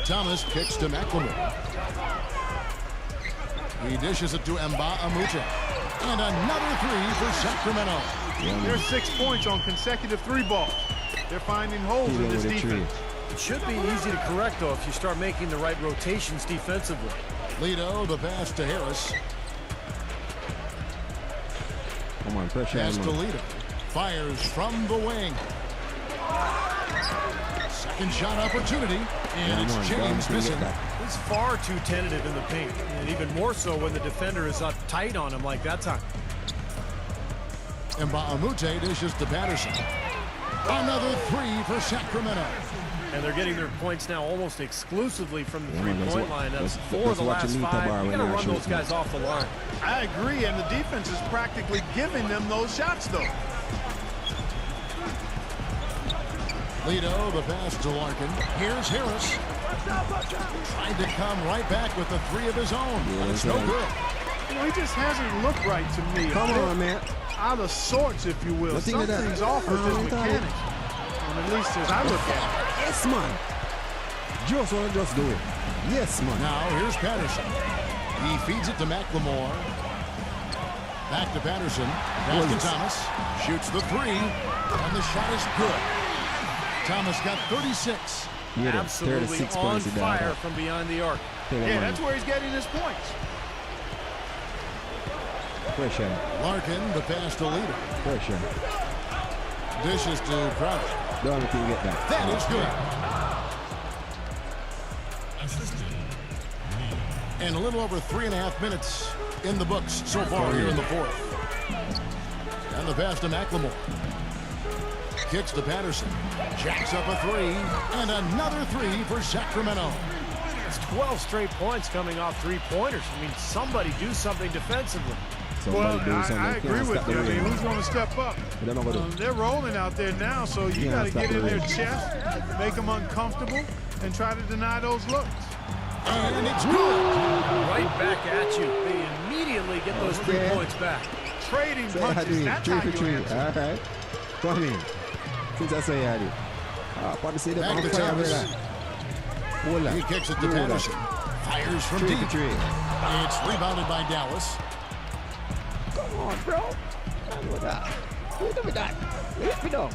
Speaker 3: Thomas kicks to McLemore. He dishes it to Amd. And another three for Sacramento.
Speaker 5: There's 6 points on consecutive three balls. They're finding holes in this defense.
Speaker 4: It should be easy to correct, though, if you start making the right rotations defensively.
Speaker 3: Lido, the pass to Harris.
Speaker 1: Come on, pressure.
Speaker 3: Pass to Lido. Fires from the wing. Second shot opportunity. And it's James missing.
Speaker 4: He's far too tentative in the paint. And even more so when the defender is up tight on him like that time.
Speaker 3: And Amd dishes to Patterson. Another three for Sacramento.
Speaker 4: And they're getting their points now almost exclusively from the three-point line. That's 4 of the last 5. You gotta run those guys off the line.
Speaker 5: I agree, and the defense is practically giving them those shots, though.
Speaker 3: Lido, the pass to Larkin. Here's Harris. Trying to come right back with the 3 of his own. But it's no good.
Speaker 5: You know, he just hasn't looked right to me.
Speaker 1: Come on, man.
Speaker 5: Out of sorts, if you will. Something's off with his mechanics. And at least as I look at it.
Speaker 1: Yes, man. Just want to just do it. Yes, man.
Speaker 3: Now, here's Patterson. He feeds it to McLemore. Back to Patterson. Back to Thomas. Shoots the 3. And the shot is good. Thomas got 36.
Speaker 4: absolutely on fire from beyond the arc.
Speaker 5: Yeah, that's where he's getting his points.
Speaker 1: Pressure.
Speaker 3: Larkin, the pass to leader.
Speaker 1: Pressure.
Speaker 3: Dishes to Crowder.
Speaker 1: Don't let him get that.
Speaker 3: That is good. And a little over 3.5 minutes in the books so far here in the fourth. And the pass to McLemore. Kicks to Patterson. Jacks up a three. And another three for Sacramento.
Speaker 4: It's 12 straight points coming off three-pointers. I mean, somebody do something defensively.
Speaker 5: Well, I agree with you. I mean, who's going to step up? They're rolling out there now, so you got to get in their chest, make them uncomfortable, and try to deny those looks.
Speaker 3: And it's good.
Speaker 4: Right back at you. They immediately get those 3 points back.
Speaker 5: Trading punches, that's how you answer.
Speaker 1: All right. Come in. Since I say I did.
Speaker 3: Back to Thomas. He kicks it to Patterson. Fires from deep. It's rebounded by Dallas.
Speaker 1: Come on, bro.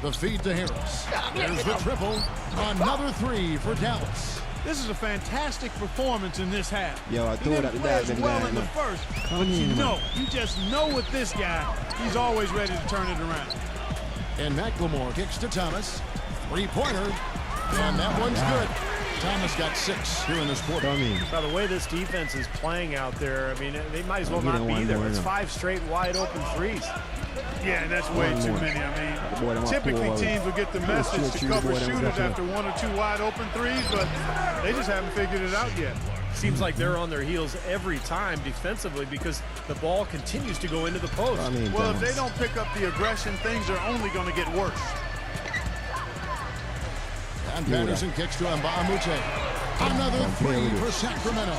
Speaker 3: The feed to Harris. There's the triple. Another three for Dallas.
Speaker 5: This is a fantastic performance in this half.
Speaker 1: Yo, I thought that
Speaker 5: plays well in the first, but you just know with this guy, he's always ready to turn it around.
Speaker 3: And McLemore kicks to Thomas. Three-pointer. And that one's good. Thomas got 6 here in this quarter.
Speaker 4: By the way this defense is playing out there, I mean, they might as well not be there. It's 5 straight wide-open threes.
Speaker 5: Yeah, and that's way too many. I mean, typically teams will get the message to cover shooters after 1 or 2 wide-open threes, but they just haven't figured it out yet.
Speaker 4: Seems like they're on their heels every time defensively because the ball continues to go into the post.
Speaker 5: Well, if they don't pick up the aggression, things are only going to get worse.
Speaker 3: And Patterson kicks to Mbamute. Another three for Sacramento.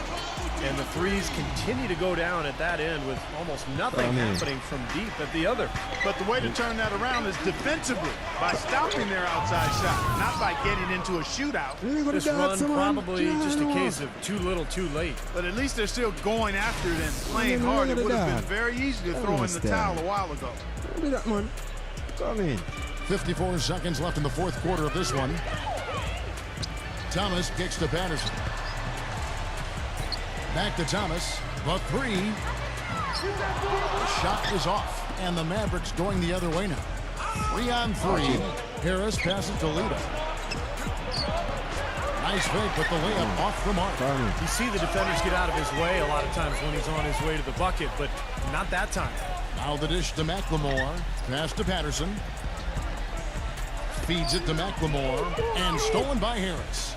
Speaker 4: And the threes continue to go down at that end with almost nothing happening from deep at the other.
Speaker 5: But the way to turn that around is defensively, by stopping their outside shot, not by getting into a shootout.
Speaker 4: This run probably just a case of too little too late.
Speaker 5: But at least they're still going after it and playing hard. It would have been very easy to throw in the towel a while ago.
Speaker 1: Look at that, man. Come in.
Speaker 3: 54 seconds left in the fourth quarter of this one. Thomas kicks to Patterson. Back to Thomas. The three. Shot is off. And the Mavericks going the other way now. 3-on-3. Harris passes to Lito. Nice fake, but the layup off the mark.
Speaker 4: You see the defenders get out of his way a lot of times when he's on his way to the bucket, but not that time.
Speaker 3: Now the dish to McLemore. Pass to Patterson. Feeds it to McLemore. And stolen by Harris.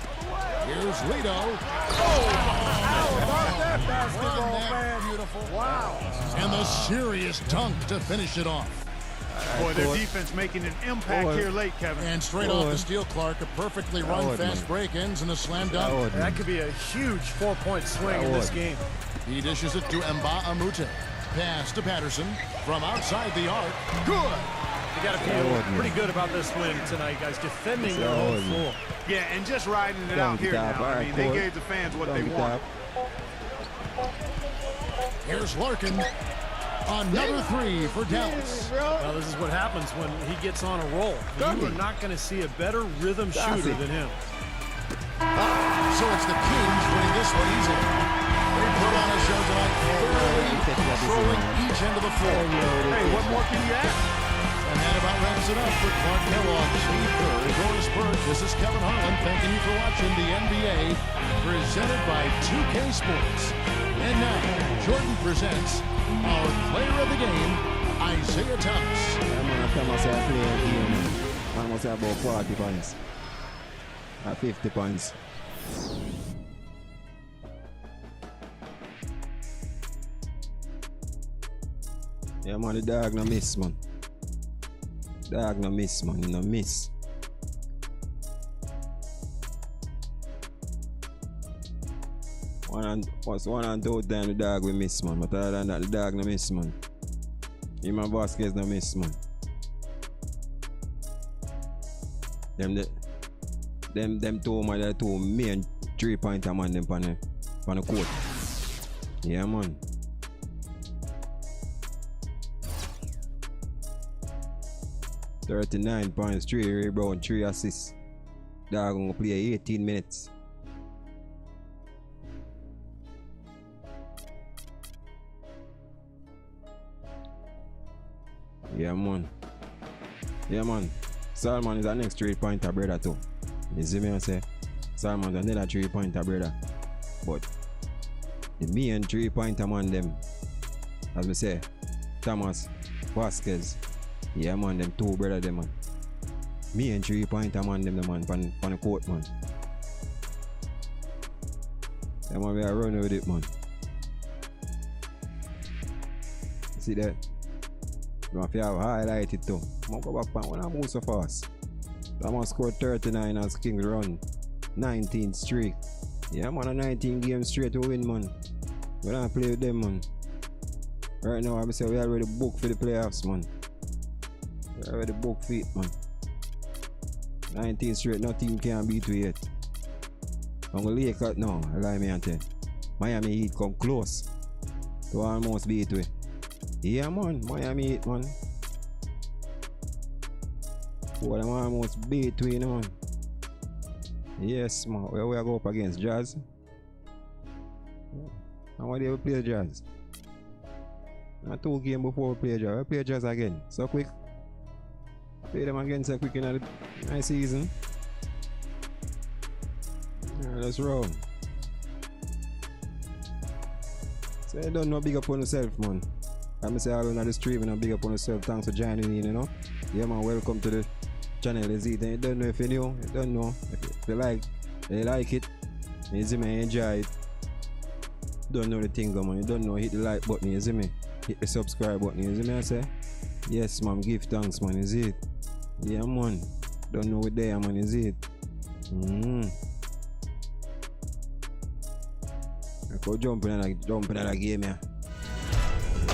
Speaker 3: Here's Lito.
Speaker 5: How about that basketball, man?
Speaker 3: Beautiful.
Speaker 5: Wow.
Speaker 3: And the serious dunk to finish it off.
Speaker 5: Boy, their defense making an impact here late, Kevin.
Speaker 3: And straight off the steal, Clark, a perfectly run fast break ends and a slam dunk.
Speaker 4: That could be a huge 4-point swing in this game.
Speaker 3: He dishes it to Mbamute. Pass to Patterson from outside the arc. Good.
Speaker 4: You got to feel pretty good about this win tonight, guys. Defending their home floor.
Speaker 5: Yeah, and just riding it out here now. I mean, they gave the fans what they want.
Speaker 3: Here's Larkin. Another three for Dallas.
Speaker 4: Well, this is what happens when he gets on a roll. You are not going to see a better rhythm shooter than him.
Speaker 3: So it's the Kings winning this one easily. They put on a show tonight, thoroughly controlling each end of the floor.
Speaker 5: Hey, what more can you ask?
Speaker 3: And that about wraps it up for Clark Kellogg, Steve Kerr, Doris Burke. This is Kevin Harlan thanking you for watching the NBA presented by 2K Sports. And now, Jordan presents our player of the game, Isaiah Thomas.
Speaker 1: I must have played a game. I must have about 40 points. 50 points. Yeah, man, the dog no miss, man. Dog no miss, man. No miss. One and two times the dog we miss, man. But other than that, the dog no miss, man. Him and Vasquez no miss, man. Them two man, the two main 3-pointer man them on the court. Yeah, man. $39 points, 3 rebounds, 3 assists. They're going to play 18 minutes. Yeah, man. Yeah, man. Salman is the next 3-pointer brother too. You see me I say? Salman is another 3-pointer brother. But the main 3-pointer man them, as we say, Thomas, Vasquez. Yeah, man, them two brother them, man. Me and 3-pointer man them, the man, pan the court, man. Yeah, man, we are running with it, man. See that? You have to highlight it too. I'm going to go back when I move so fast. I must score 39 as Kings run 19 streak. Yeah, man, a 19 games straight to win, man. We don't play with them, man. Right now, I say we already booked for the playoffs, man. We already booked for it, man. 19 straight, no team can beat we yet. I'm going to lay cut now, I lie me and tell. Miami Heat come close to almost beat we. Yeah, man, Miami Heat, man. Boy, them almost beat we, man. Yes, man. Where we go up against Jazz? And what do we play Jazz? Not 2 games before we play Jazz. We play Jazz again. So quick. Play them again so quick in the season. Yeah, let's roll. So you don't know big up on yourself, man. I'm say all on the stream and big up on yourself. Thanks for joining in, you know. Yeah, man, welcome to the channel. You don't know if you new, you don't know. If you like it, you see me, enjoy it. Don't know the thing, man. You don't know, hit the like button, you see me. Hit the subscribe button, you see me, I say. Yes, man, give thanks, man, you see it. Yeah, man. Don't know what there, man, you see it. I go jumping in that game, yeah.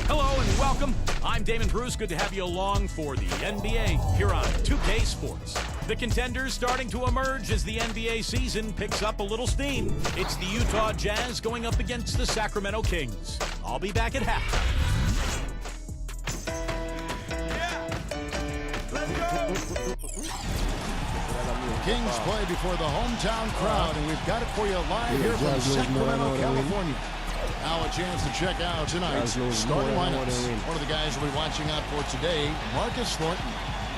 Speaker 2: Hello and welcome. I'm Damon Bruce. Good to have you along for the NBA here on 2K Sports. The contenders starting to emerge as the NBA season picks up a little steam. It's the Utah Jazz going up against the Sacramento Kings. I'll be back at half.
Speaker 3: Kings play before the hometown crowd, and we've got it for you live here from Sacramento, California. Now a chance to check out tonight's starting lineups. One of the guys we'll be watching out for today, Marcus Thornton.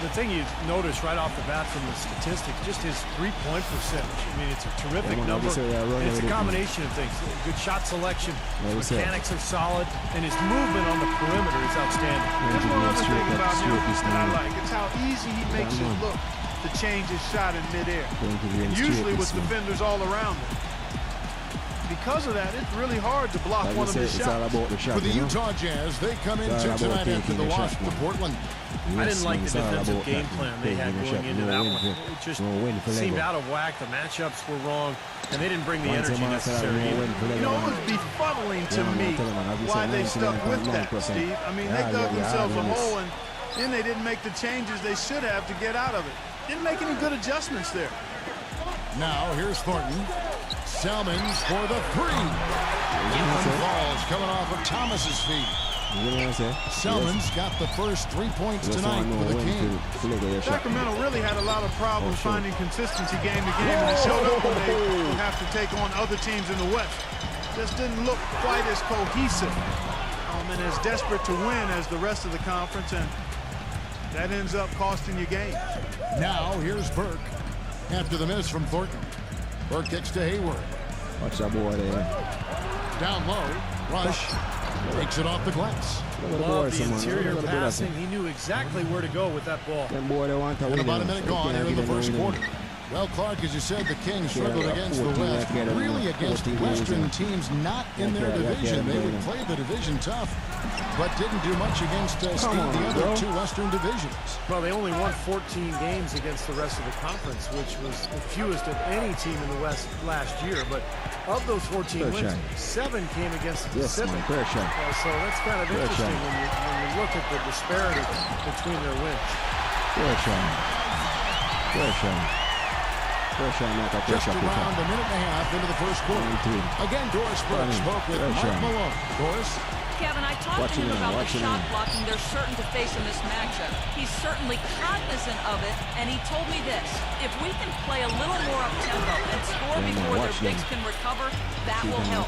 Speaker 4: The thing you notice right off the bat from the statistics, just his 3-point percentage. I mean, it's a terrific number. And it's a combination of things. Good shot selection, his mechanics are solid, and his movement on the perimeter is outstanding.
Speaker 5: There's one other thing about him that I like. It's how easy he makes it look to change his shot in midair. And usually with defenders all around him. Because of that, it's really hard to block one of his shots.
Speaker 3: For the Utah Jazz, they come into tonight after the loss to Portland.
Speaker 4: I didn't like the defensive game plan they had going into that one. It just seemed out of whack. The matchups were wrong, and they didn't bring the energy necessary either.
Speaker 5: You know, it was befuddling to me why they stuck with that, Steve. I mean, they dug themselves a hole, and then they didn't make the changes they should have to get out of it. Didn't make any good adjustments there.
Speaker 3: Now, here's Thornton. Salmons for the 3. One falls coming off of Thomas's feet. Salmons got the first 3 points tonight for the Kings.
Speaker 5: Sacramento really had a lot of problems finding consistency game to game, and it showed up when they would have to take on other teams in the West. Just didn't look quite as cohesive and as desperate to win as the rest of the conference, and that ends up costing you games.
Speaker 3: Now here's Burke after the miss from Thornton. Burke kicks to Hayward.
Speaker 1: Watch that boy there.
Speaker 3: Down low, Rush takes it off the glass.
Speaker 4: Love the interior passing. He knew exactly where to go with that ball.
Speaker 3: And about a minute gone here in the first quarter. Well, Clark, as you said, the Kings struggled against the West, really against Western teams not in their division. They would play the division tough, but didn't do much against the other 2 Western divisions.
Speaker 4: Well, they only won 14 games against the rest of the conference, which was the fewest of any team in the West last year. But of those 14 wins, 7 came against the Pacific. So that's kind of interesting when you look at the disparity between their wins.
Speaker 3: Just around a minute and a half into the first quarter. Again, Doris Burke spoke with Mike Malone. Doris?
Speaker 6: Kevin, I talked to him about the shot blocking they're certain to face in this matchup. He's certainly cognizant of it, and he told me this. If we can play a little more up-tempo and score before their bigs can recover, that will help.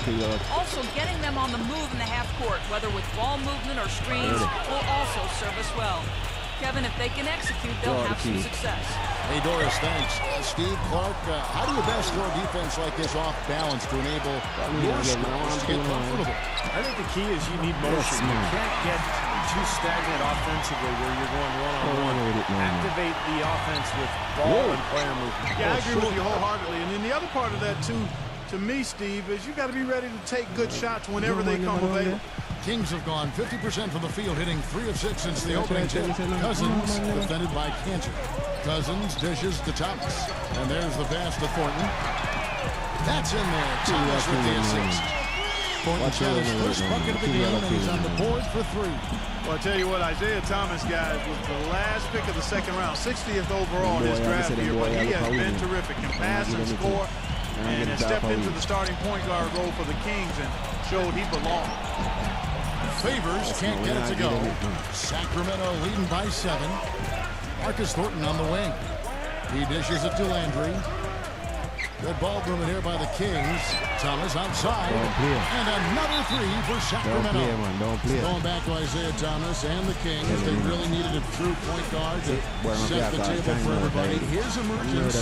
Speaker 6: Also, getting them on the move in the half court, whether with ball movement or screens, will also serve us well. Kevin, if they can execute, they'll have some success.
Speaker 3: Hey, Doris, thanks. Steve, Clark, how do you best throw defense like this off balance to enable your scores to get comfortable?
Speaker 4: I think the key is you need motion. You can't get too stagnant offensively where you're going one-on-one. Activate the offense with ball and player movement.
Speaker 5: Yeah, I agree with you wholeheartedly. And then the other part of that, too, to me, Steve, is you got to be ready to take good shots whenever they come available.
Speaker 3: Kings have gone 50% from the field, hitting 3 of 6 since the opening tip. Cousins defended by Cantor. Cousins dishes to Thomas. And there's the pass to Thornton. That's in there. Thomas with the assist. Thornton's got his first bucket of the game, and he's on the board for 3.
Speaker 5: Well, I tell you what, Isaiah Thomas, guys, was the last pick of the second round, 60th overall in his draft year, but he has been terrific. Can pass and score, and has stepped into the starting point guard role for the Kings and showed he belonged.
Speaker 3: Favors can't get it to go. Sacramento leading by 7. Marcus Thornton on the wing. He dishes it to Landry. Good ball movement here by the Kings. Thomas outside. And another 3 for Sacramento. Going back to Isaiah Thomas and the Kings. They really needed a true point guard to set the table for everybody. His emergence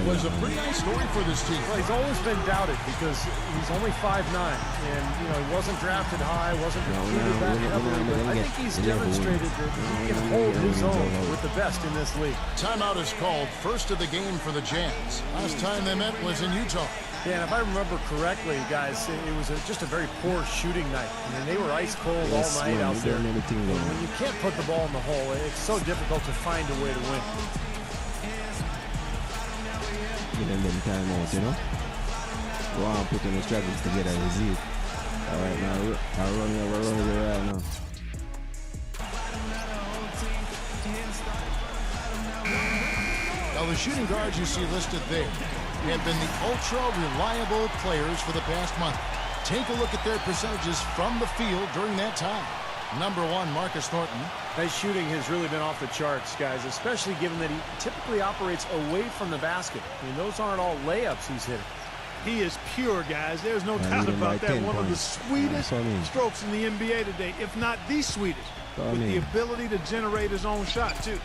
Speaker 3: was a pretty nice story for this team.
Speaker 4: Well, he's always been doubted because he's only 5'9", and he wasn't drafted high, wasn't recruited that heavily. But I think he's demonstrated that he can hold his own with the best in this league.
Speaker 3: Timeout is called. First of the game for the Jazz. Last time they met was in Utah.
Speaker 4: Yeah, and if I remember correctly, guys, it was just a very poor shooting night. I mean, they were ice cold all night out there. When you can't put the ball in the hole, it's so difficult to find a way to win.
Speaker 1: Give them time out, you know? Go on, put in the strategies together and see it. All right, now I'll run it right now.
Speaker 3: Now, the shooting guards you see listed there have been the ultra-reliable players for the past month. Take a look at their percentages from the field during that time. Number 1, Marcus Thornton.
Speaker 4: His shooting has really been off the charts, guys, especially given that he typically operates away from the basket. I mean, those aren't all layups he's hitting.
Speaker 5: He is pure, guys. There's no doubt about that. One of the sweetest strokes in the NBA today, if not the sweetest, with the ability to generate his own shot, too.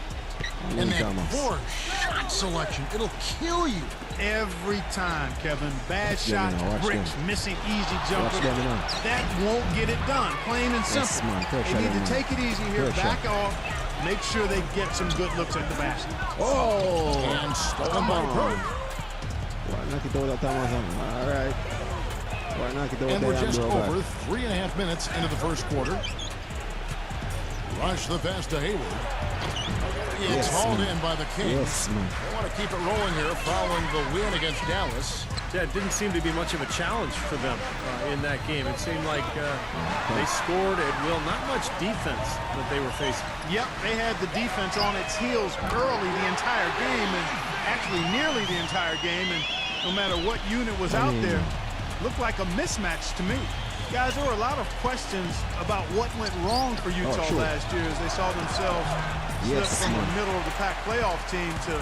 Speaker 3: And that poor shot selection, it'll kill you.
Speaker 5: Every time, Kevin. Bad shots, bricks, missing easy jumper. That won't get it done, plain and simple. They need to take it easy here, back off, make sure they get some good looks at the basket.
Speaker 3: Oh, and stolen by Burke.
Speaker 1: All right.
Speaker 3: And we're just over 3.5 minutes into the first quarter. Rush the pass to Hayward. It's hauled in by the Kings. They want to keep it rolling here following the win against Dallas.
Speaker 4: Yeah, it didn't seem to be much of a challenge for them in that game. It seemed like they scored at will. Not much defense that they were facing.
Speaker 5: Yep, they had the defense on its heels early the entire game, and actually nearly the entire game, and no matter what unit was out there, looked like a mismatch to me. Guys, there were a lot of questions about what went wrong for Utah last year as they saw themselves slip from the middle of the pack playoff team to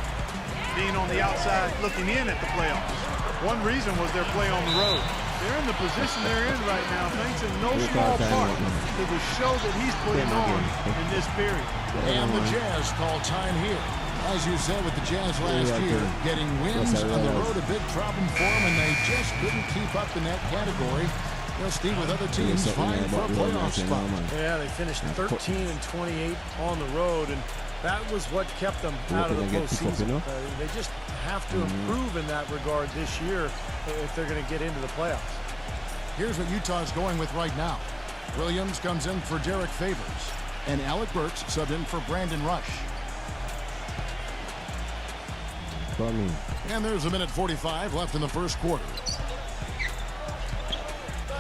Speaker 5: being on the outside looking in at the playoffs. One reason was their play on the road. They're in the position they're in right now thanks in no small part to the show that he's putting on in this period.
Speaker 3: And the Jazz call time here. As you said with the Jazz last year, getting wins on the road a big problem for them, and they just couldn't keep up in that category. They'll Steve with other teams vying for a playoff spot.
Speaker 4: Yeah, they finished 13-28 on the road, and that was what kept them out of the postseason. They just have to improve in that regard this year if they're going to get into the playoffs.
Speaker 3: Here's what Utah's going with right now. Williams comes in for Derek Favors, and Alec Burks subbed in for Brandon Rush. And there's 1:45 left in the first quarter.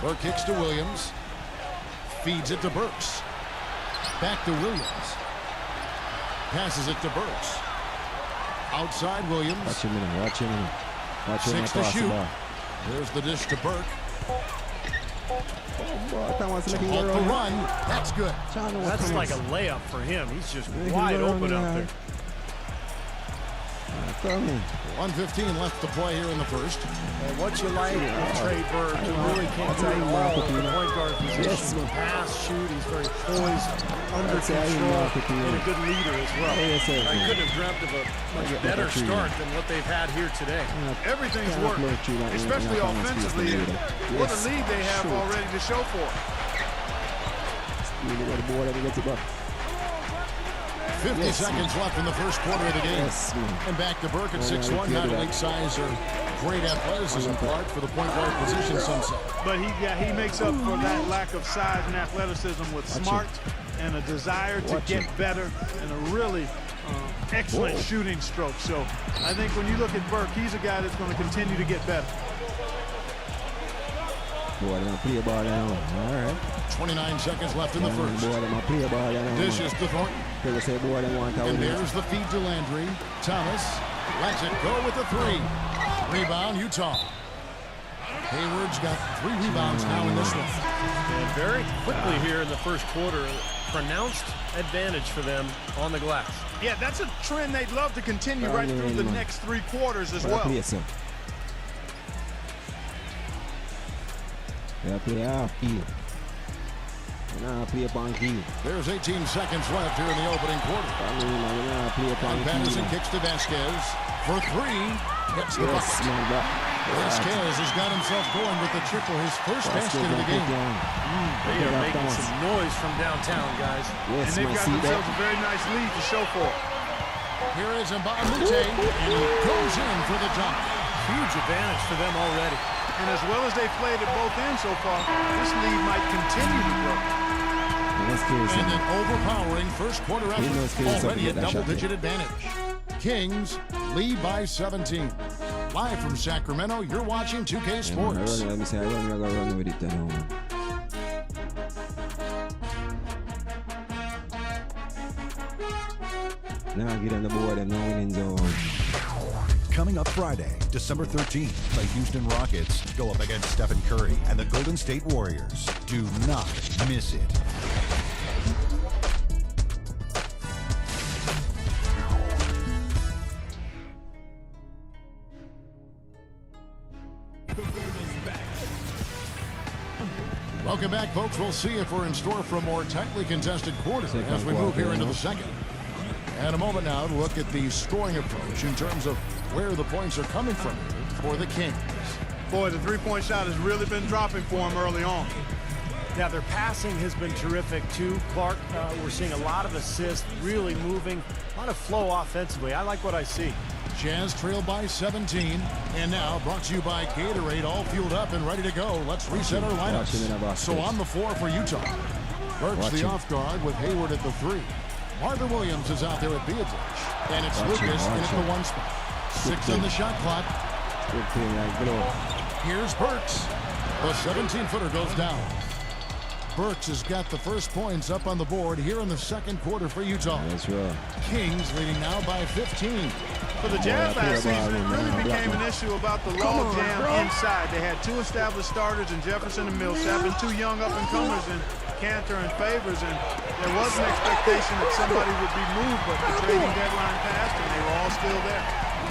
Speaker 3: Burke kicks to Williams. Feeds it to Burks. Back to Williams. Passes it to Burks. Outside Williams.
Speaker 1: Watch him in. Watch
Speaker 3: 6 to shoot. There's the dish to Burke. Halt the run. That's good.
Speaker 4: That's like a layup for him. He's just wide open out there.
Speaker 3: 1:15 left to play here in the first.
Speaker 4: And what you like with Trey Burke, he really can't take the ball in the point guard position. Pass, shoot, he's very poised, under control, and a good leader as well. I couldn't have dreamt of a much better start than what they've had here today.
Speaker 5: Everything's working, especially offensively. What a lead they have already to show for it.
Speaker 3: 50 seconds left in the first quarter of the game. And back to Burke at 6'1". Not elite size or great athleticism part for the point guard position, some say.
Speaker 5: But he makes up for that lack of size and athleticism with smart and a desire to get better and a really excellent shooting stroke. So I think when you look at Burke, he's a guy that's going to continue to get better.
Speaker 1: Boy, they're going to play ball down. All right.
Speaker 3: 29 seconds left in the first.
Speaker 1: Boy, they're going to play ball down.
Speaker 3: Dishes to Thornton. And there's the feed to Landry. Thomas lets it go with the three. Rebound, Utah. Hayward's got 3 rebounds now in this one.
Speaker 4: And very quickly here in the first quarter, pronounced advantage for them on the glass.
Speaker 5: Yeah, that's a trend they'd love to continue right through the next 3 quarters as well.
Speaker 3: There's 18 seconds left here in the opening quarter. Patterson kicks to Vasquez for 3. Gets the bucket. Vasquez has got himself going with the triple, his first basket of the game.
Speaker 4: They are making some noise from downtown, guys.
Speaker 5: And they've got themselves a very nice lead to show for it.
Speaker 3: Here is Amd, and he goes in for the dunk.
Speaker 4: Huge advantage for them already.
Speaker 5: And as well as they've played at both ends so far, this lead might continue to grow.
Speaker 3: And an overpowering first quarter effort, already a double-digit advantage. Kings lead by 17. Live from Sacramento, you're watching 2K Sports.
Speaker 1: Let me say, I'm going to run with it now. Now get on the board and no winning zone.
Speaker 7: Coming up Friday, December 13th, the Houston Rockets go up against Stephen Curry and the Golden State Warriors. Do not miss it.
Speaker 3: Welcome back, folks. We'll see if we're in store for a more tightly contested quarter as we move here into the second. And a moment now to look at the scoring approach in terms of where the points are coming from for the Kings.
Speaker 5: Boy, the three-point shot has really been dropping for them early on.
Speaker 4: Yeah, their passing has been terrific, too. Clark, we're seeing a lot of assists, really moving, a lot of flow offensively. I like what I see.
Speaker 3: Jazz trail by 17. And now, brought to you by Gatorade, all fueled up and ready to go. Let's reset our lineups. So on the floor for Utah. Burke's the off guard with Hayward at the 3. Marvin Williams is out there at Beatrice. And it's Lucas in at the 1 spot. 6 on the shot clock. Here's Burks. The 17-footer goes down. Burks has got the first points up on the board here in the second quarter for Utah.
Speaker 1: That's right.
Speaker 3: Kings leading now by 15.
Speaker 5: For the Jazz last season, it really became an issue about the log jam inside. They had 2 established starters in Jefferson and Millsap and 2 young up-and-comers in Cantor and Favors, and there was an expectation that somebody would be moved, but the trading deadline passed and they were all still there.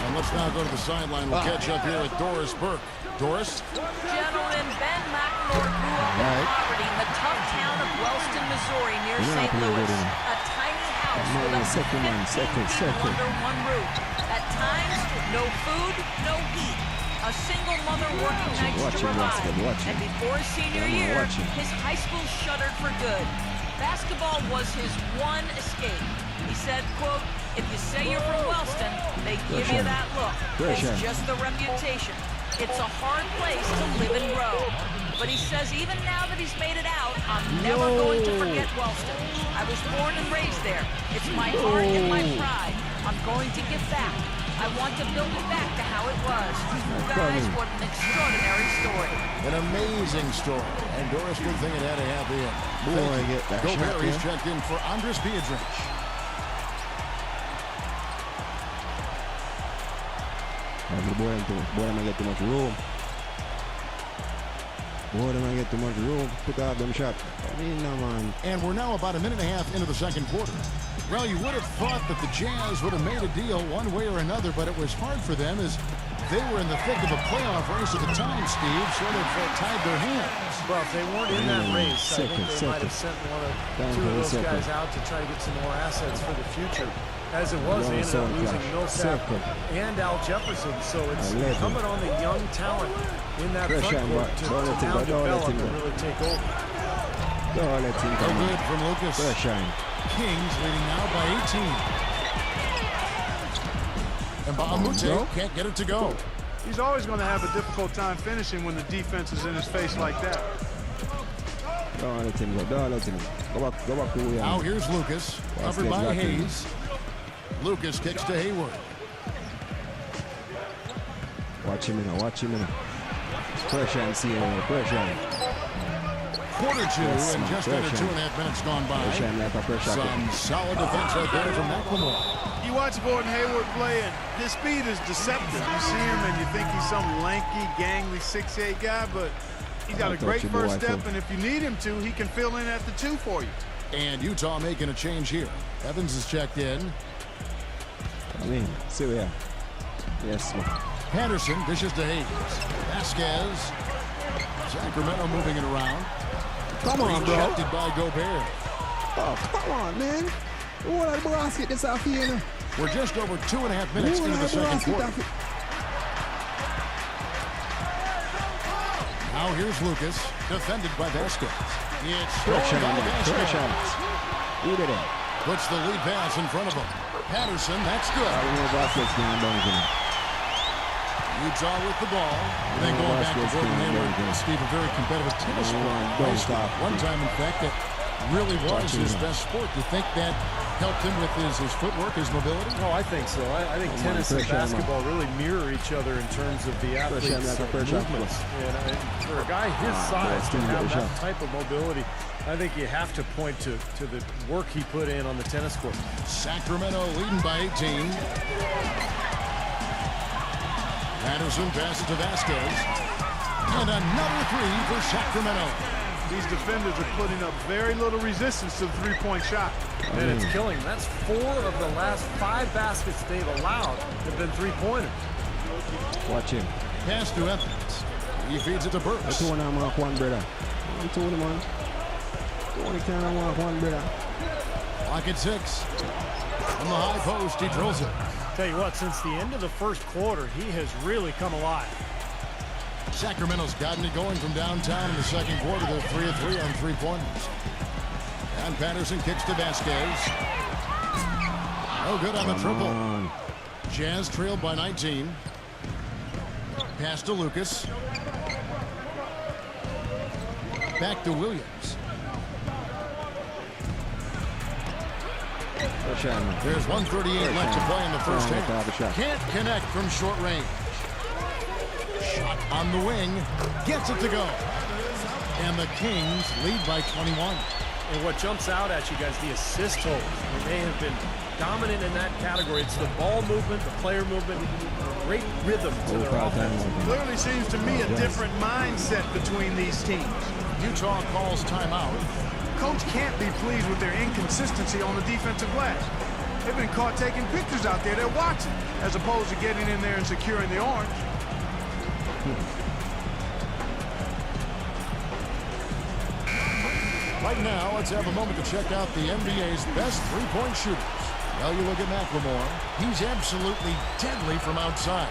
Speaker 3: And let's now go to the sideline. We'll catch up here with Doris Burke. Doris?
Speaker 6: Gentlemen, Ben McElroy grew up in poverty in the tough town of Wellston, Missouri, near St. Louis. A tiny house with up to 15 people under one roof. At times, no food, no heat. A single mother working nights to provide. And before his senior year, his high school shuttered for good. Basketball was his one escape. He said, quote, "If you say you're from Wellston, they give you that look. It's just the reputation. It's a hard place to live and grow." But he says even now that he's made it out, I'm never going to forget Wellston. I was born and raised there. It's my heart and my pride. I'm going to give back. I want to build it back to how it was. Guys, what an extraordinary story.
Speaker 3: An amazing story. And Doris, good thing it had a happy end. Gobert, he's checked in for Andres
Speaker 1: boy them get too much room. Boy, them get too much room. Put out them shot. I mean, no, man.
Speaker 3: And we're now about a minute and a half into the second quarter. Well, you would have thought that the Jazz would have made a deal one way or another, but it was hard for them as they were in the thick of a playoff race at the time, Steve, sort of tied their hands.
Speaker 4: Well, if they weren't in that race, I think they might have sent two of those guys out to try to get some more assets for the future. As it was, they ended up losing Millsap and Al Jefferson, so it's incumbent on the young talent in that front court to now develop and really take over.
Speaker 3: No good from Lucas. Kings leading now by 18. And Bahamute can't get it to go.
Speaker 5: He's always going to have a difficult time finishing when the defense is in his face like that.
Speaker 1: Don't let him go. Don't let him go. Go back to Williams.
Speaker 3: Now here's Lucas, covered by Hayes. Lucas kicks to Hayward.
Speaker 1: Watch him now. Watch him now. Pressure and see him. Pressure.
Speaker 3: Quarter two and just under 2.5 minutes gone by. Some solid defense right there from McLemore.
Speaker 5: You watch Gordon Hayward play, and his speed is deceptive. You see him, and you think he's some lanky, gangly 6'8" guy, but he's got a great first step, and if you need him to, he can fill in at the 2 for you.
Speaker 3: And Utah making a change here. Evans is checked in.
Speaker 1: I mean, see we are. Yes, man.
Speaker 3: Patterson dishes to Hayes. Vasquez. Sacramento moving it around.
Speaker 1: Come on, bro.
Speaker 3: Rejected by Gobert.
Speaker 1: Oh, come on, man. What a basket this off here.
Speaker 3: We're just over 2.5 minutes into the second quarter. Now here's Lucas, defended by Vasquez. It's stolen by Vasquez. Puts the lead pass in front of him. Patterson, that's good. Utah with the ball. And then going back to Gordon Hayward. Steve, a very competitive tennis sport. One time, in fact, that really was his best sport. Do you think that helped him with his footwork, his mobility?
Speaker 4: Oh, I think so. I think tennis and basketball really mirror each other in terms of the athlete's movements. And for a guy his size to have that type of mobility, I think you have to point to the work he put in on the tennis court.
Speaker 3: Sacramento leading by 18. Patterson passes to Vasquez. And another three for Sacramento.
Speaker 5: These defenders are putting up very little resistance to the three-point shot.
Speaker 4: And it's killing. That's 4 of the last 5 baskets they've allowed have been three-pointers.
Speaker 1: Watch him.
Speaker 3: Pass to Evans. He feeds it to Burks.
Speaker 1: That's one I'm off one, brother. I'm told him on. Only can I'm off one, brother.
Speaker 3: Lock at 6. From the high post, he drills it.
Speaker 4: Tell you what, since the end of the first quarter, he has really come alive.
Speaker 3: Sacramento's gotten it going from downtown in the second quarter. They're 3 of 3 on three-pointers. And Patterson kicks to Vasquez. No good on the triple. Jazz trailed by 19. Pass to Lucas. Back to Williams. There's 1:38 left to play in the first half. Can't connect from short range. Shot on the wing. Gets it to go. And the Kings lead by 21.
Speaker 4: And what jumps out at you guys, the assist totals. They have been dominant in that category. It's the ball movement, the player movement, great rhythm to their offense.
Speaker 5: Clearly seems to me a different mindset between these teams.
Speaker 3: Utah calls timeout.
Speaker 5: Coach can't be pleased with their inconsistency on the defensive glass. They've been caught taking pictures out there. They're watching, as opposed to getting in there and securing the orange.
Speaker 3: Right now, let's have a moment to check out the NBA's best three-point shooters. Well, you look at McLemore. He's absolutely deadly from outside.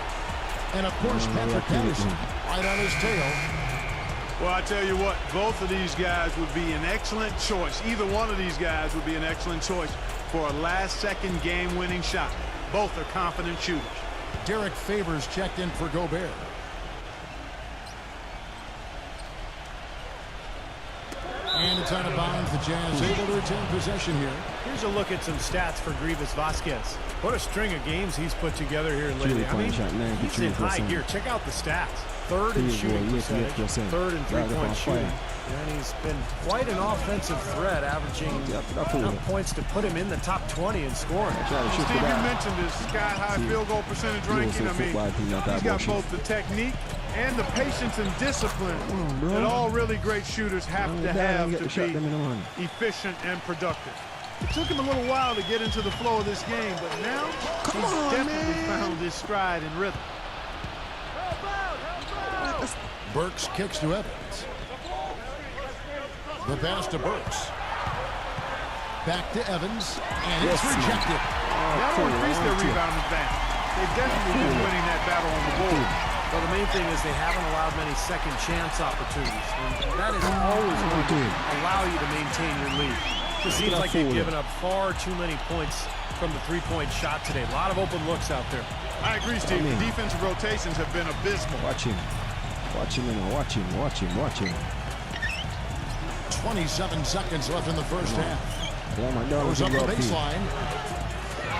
Speaker 3: And, of course, Patrick Patterson right on his tail.
Speaker 5: Well, I tell you what, both of these guys would be an excellent choice. Either one of these guys would be an excellent choice for a last-second game-winning shot. Both are confident shooters.
Speaker 3: Derek Favors checked in for Gobert. And it's out of bounds. The Jazz able to retain possession here.
Speaker 4: Here's a look at some stats for Grievous Vasquez. What a string of games he's put together here lately. I mean, he's in high gear. Check out the stats. 3rd in shooting percentage, 3rd in three-point shooting. And he's been quite an offensive threat, averaging enough points to put him in the top 20 in scoring.
Speaker 5: Steve, you mentioned his sky-high field goal percentage ranking. I mean, he's got both the technique and the patience and discipline that all really great shooters have to have to be efficient and productive. It took him a little while to get into the flow of this game, but now he's definitely found his stride and rhythm.
Speaker 3: Burks kicks to Evans. The pass to Burks. Back to Evans, and it's rejected.
Speaker 5: That will increase their rebound advantage. They've definitely been winning that battle on the board.
Speaker 4: Well, the main thing is they haven't allowed many second chance opportunities. And that is always going to allow you to maintain your lead. It seems like they've given up far too many points from the three-point shot today. A lot of open looks out there.
Speaker 5: I agree, Steve. The defensive rotations have been abysmal.
Speaker 1: Watch him. Watch him, watch him, watch him, watch him.
Speaker 3: 27 seconds left in the first half.
Speaker 1: Goes
Speaker 3: up the baseline.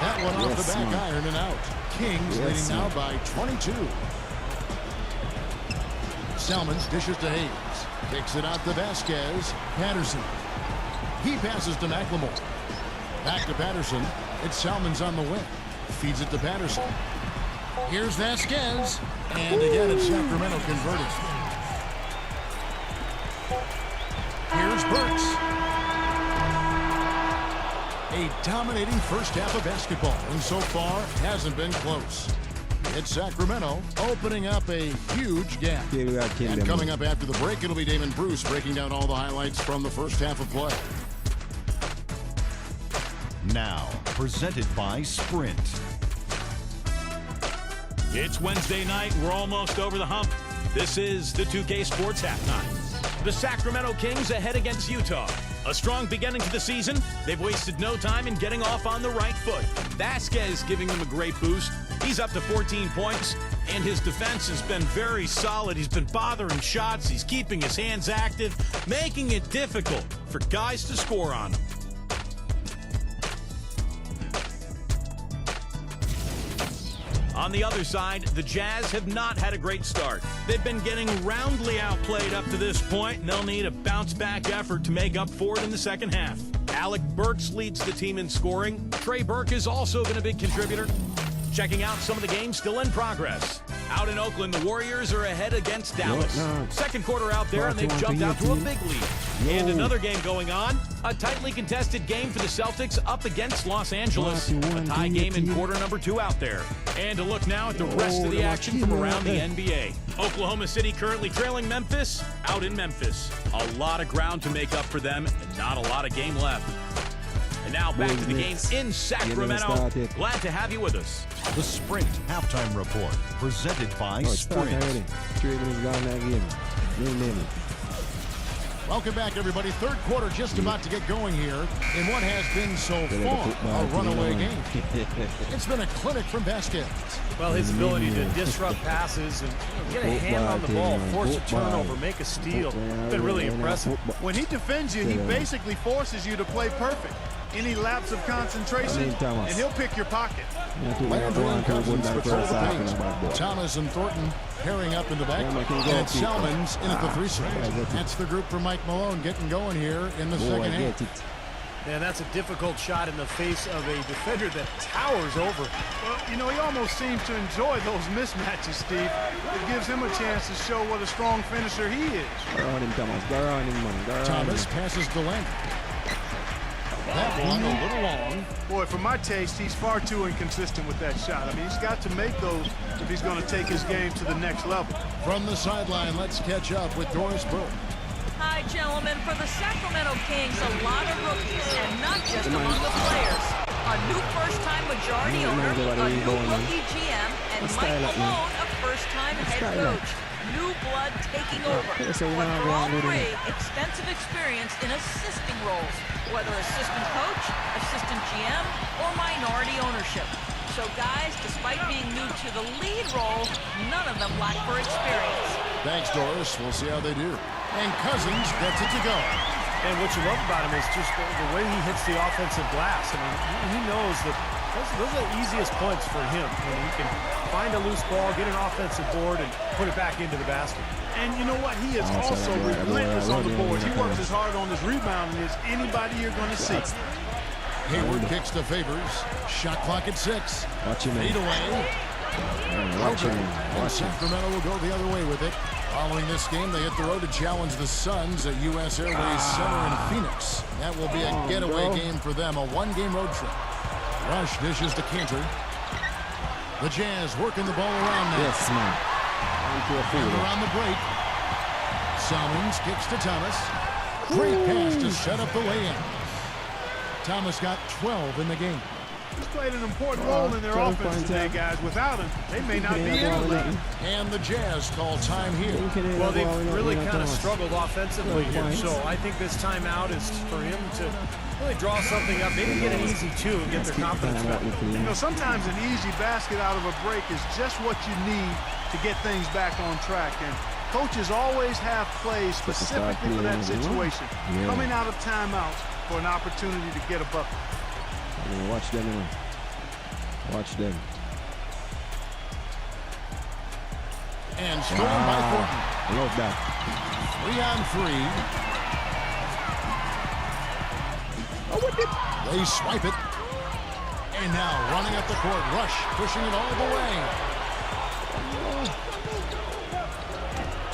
Speaker 3: That one off the back iron and out. Kings leading now by 22. Salmons dishes to Hayes. Kicks it out to Vasquez. Patterson. He passes to McLemore. Back to Patterson. It's Salmons on the wing. Feeds it to Patterson. Here's Vasquez. And again, it's Sacramento converted. Here's Burks. A dominating first half of basketball, and so far hasn't been close. It's Sacramento opening up a huge gap. And coming up after the break, it'll be Damon Bruce breaking down all the highlights from the first half of play.
Speaker 7: Now, presented by Sprint.
Speaker 2: It's Wednesday night. We're almost over the hump. This is the 2K Sports Halftime. The Sacramento Kings ahead against Utah. A strong beginning to the season. They've wasted no time in getting off on the right foot. Vasquez giving them a great boost. He's up to 14 points, and his defense has been very solid. He's been bothering shots. He's keeping his hands active, making it difficult for guys to score on him. On the other side, the Jazz have not had a great start. They've been getting roundly outplayed up to this point, and they'll need a bounce-back effort to make up for it in the second half. Alec Burks leads the team in scoring. Trey Burke has also been a big contributor. Checking out some of the games still in progress. Out in Oakland, the Warriors are ahead against Dallas. Second quarter out there, and they've jumped out to a big lead. And another game going on. A tightly contested game for the Celtics up against Los Angeles. A tie game in quarter number 2 out there. And a look now at the rest of the action from around the NBA. Oklahoma City currently trailing Memphis out in Memphis. A lot of ground to make up for them, and not a lot of game left. And now back to the game in Sacramento. Glad to have you with us.
Speaker 7: The Sprint Halftime Report, presented by Sprint.
Speaker 3: Welcome back, everybody. Third quarter just about to get going here in what has been so far a runaway game. It's been a clinic from Vasquez.
Speaker 4: Well, his ability to disrupt passes and get a hand on the ball, force a turnover, make a steal, been really impressive.
Speaker 5: When he defends you, he basically forces you to play perfect. Any lapse of concentration, and he'll pick your pocket.
Speaker 3: Thomas and Thornton pairing up in the back. And Salmons in at the 3 spot. That's the group for Mike Malone getting going here in the second half.
Speaker 4: Man, that's a difficult shot in the face of a defender that towers over.
Speaker 5: Well, you know, he almost seems to enjoy those mismatches, Steve. It gives him a chance to show what a strong finisher he is.
Speaker 3: Thomas passes to Landry. That one a little long.
Speaker 5: Boy, for my taste, he's far too inconsistent with that shot. I mean, he's got to make those if he's going to take his game to the next level.
Speaker 3: From the sideline, let's catch up with Doris Burke.
Speaker 6: Hi, gentlemen. For the Sacramento Kings, a lot of rookies, and not just among the players. A new first-time majority owner, a new rookie GM, and Mike Malone, a first-time head coach. New blood taking over. But for all three, extensive experience in assisting roles, whether assistant coach, assistant GM, or minority ownership. So guys, despite being new to the lead role, none of them lack for experience.
Speaker 3: Thanks, Doris. We'll see how they do. And Cousins gets it to go.
Speaker 4: And what you love about him is just the way he hits the offensive glass. I mean, he knows that those are the easiest points for him. When he can find a loose ball, get an offensive board, and put it back into the basket.
Speaker 5: And you know what? He is also relentless on the boards. He works as hard on his rebounding as anybody you're going to see.
Speaker 3: Hayward kicks to Favors. Shot clock at 6.
Speaker 1: Watch him.
Speaker 3: 8 away.
Speaker 1: Watch him.
Speaker 3: And Sacramento will go the other way with it. Following this game, they hit the road to challenge the Suns at U.S. Airways Center in Phoenix. That will be a getaway game for them, a one-game road trip. Rush dishes to Cantor. The Jazz working the ball around now.
Speaker 1: Yes, man.
Speaker 3: And around the break. Salmons kicks to Thomas. Great pass to set up the lay-in. Thomas got 12 in the game.
Speaker 5: He's played an important role in their offense today, guys. Without him, they may not be in the league.
Speaker 3: And the Jazz call time here.
Speaker 4: Well, they've really kind of struggled offensively here, so I think this timeout is for him to really draw something up, maybe get an easy 2 and get their confidence back.
Speaker 5: You know, sometimes an easy basket out of a break is just what you need to get things back on track. And coaches always have plays specifically for that situation. Coming out of timeouts for an opportunity to get a bucket.
Speaker 1: Watch them, you know. Watch them.
Speaker 3: And scored by Thornton.
Speaker 1: I love that.
Speaker 3: 3 on 3. They swipe it. And now running up the court. Rush pushing it all the way.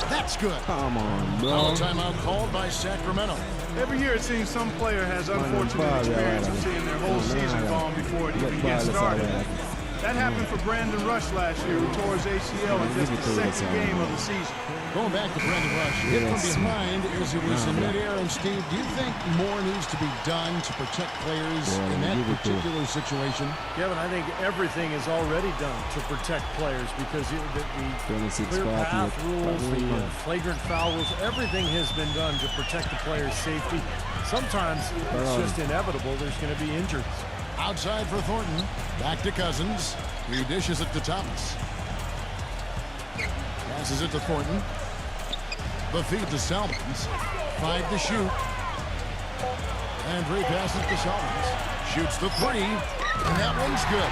Speaker 3: That's good.
Speaker 1: Come on, bro.
Speaker 3: Foul timeout called by Sacramento.
Speaker 5: Every year it seems some player has unfortunate experience of seeing their whole season gone before it even gets started. That happened for Brandon Rush last year, who tore his ACL in just the second game of the season.
Speaker 3: Going back to Brandon Rush, hit from behind as it was in midair. And Steve, do you think more needs to be done to protect players in that particular situation?
Speaker 4: Kevin, I think everything is already done to protect players because the clear path rules, the flagrant foul rules, everything has been done to protect the player's safety. Sometimes it's just inevitable there's going to be injuries.
Speaker 3: Outside for Thornton. Back to Cousins. He dishes it to Thomas. Passes it to Thornton. The feed to Salmons. 5 to shoot. And 3 passes to Salmons. Shoots the 3. And that one's good.